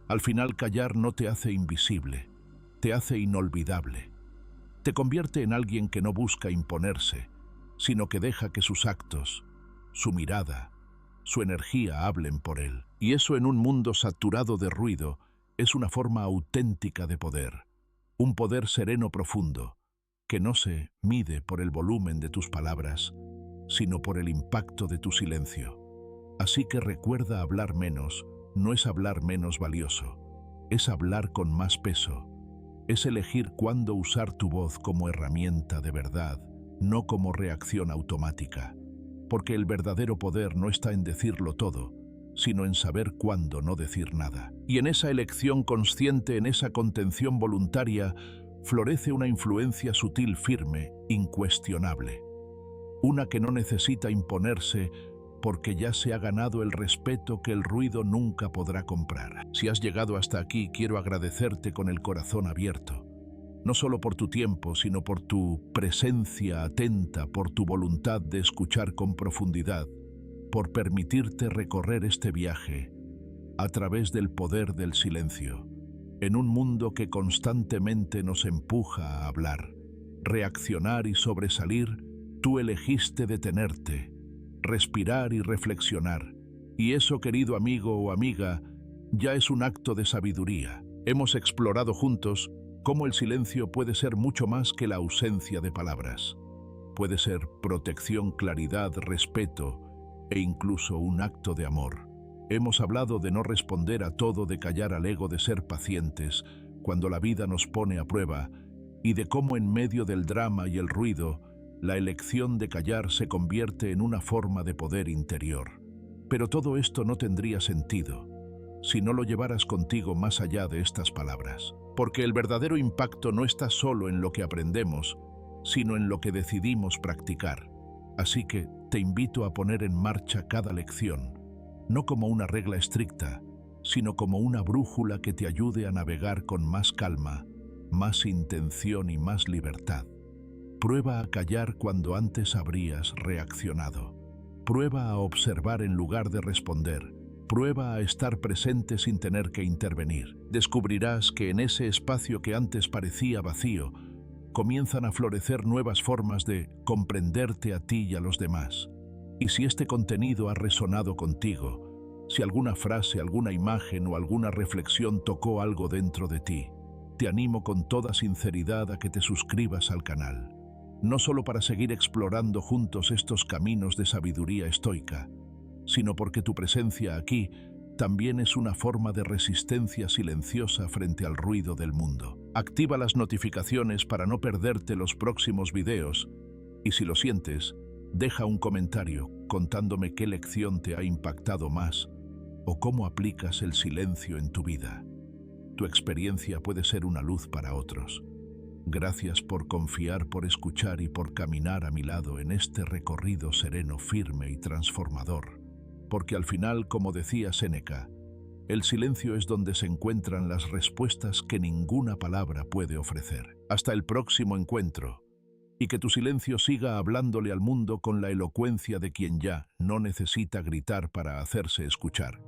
Al final, callar no te hace invisible, te hace inolvidable. Te convierte en alguien que no busca imponerse, sino que deja que sus actos, su mirada, su energía hablen por él. Y eso, en un mundo saturado de ruido, es una forma auténtica de poder. Un poder sereno profundo, que no se mide por el volumen de tus palabras, sino por el impacto de tu silencio. Así que recuerda, hablar menos no es hablar menos valioso, es hablar con más peso, Es elegir cuándo usar tu voz como herramienta de verdad, no como reacción automática. Porque el verdadero poder no está en decirlo todo, sino en saber cuándo no decir nada. Y en esa elección consciente, en esa contención voluntaria, florece una influencia sutil, firme, incuestionable. Una que no necesita imponerse porque ya se ha ganado el respeto que el ruido nunca podrá comprar. Si has llegado hasta aquí, quiero agradecerte con el corazón abierto. No solo por tu tiempo, sino por tu presencia atenta, por tu voluntad de escuchar con profundidad, por permitirte recorrer este viaje a través del poder del silencio, en un mundo que constantemente nos empuja a hablar, reaccionar y sobresalir. Tú elegiste detenerte, respirar y reflexionar. Y eso, querido amigo o amiga, ya es un acto de sabiduría. Hemos explorado juntos cómo el silencio puede ser mucho más que la ausencia de palabras. Puede ser protección, claridad, respeto e incluso un acto de amor. Hemos hablado de no responder a todo, de callar al ego, de ser pacientes cuando la vida nos pone a prueba, y de cómo en medio del drama y el ruido, la elección de callar se convierte en una forma de poder interior. Pero todo esto no tendría sentido si no lo llevaras contigo más allá de estas palabras. Porque el verdadero impacto no está solo en lo que aprendemos, sino en lo que decidimos practicar. Así que te invito a poner en marcha cada lección, no como una regla estricta, sino como una brújula que te ayude a navegar con más calma, más intención y más libertad. Prueba a callar cuando antes habrías reaccionado. Prueba a observar en lugar de responder. Prueba a estar presente sin tener que intervenir. Descubrirás que en ese espacio que antes parecía vacío, comienzan a florecer nuevas formas de comprenderte a ti y a los demás. Y si este contenido ha resonado contigo, si alguna frase, alguna imagen o alguna reflexión tocó algo dentro de ti, te animo con toda sinceridad a que te suscribas al canal. No solo para seguir explorando juntos estos caminos de sabiduría estoica, sino porque tu presencia aquí también es una forma de resistencia silenciosa frente al ruido del mundo. Activa las notificaciones para no perderte los próximos videos y si lo sientes, deja un comentario contándome qué lección te ha impactado más o cómo aplicas el silencio en tu vida. Tu experiencia puede ser una luz para otros. Gracias por confiar, por escuchar y por caminar a mi lado en este recorrido sereno, firme y transformador. Porque al final, como decía Séneca, el silencio es donde se encuentran las respuestas que ninguna palabra puede ofrecer. Hasta el próximo encuentro, y que tu silencio siga hablándole al mundo con la elocuencia de quien ya no necesita gritar para hacerse escuchar.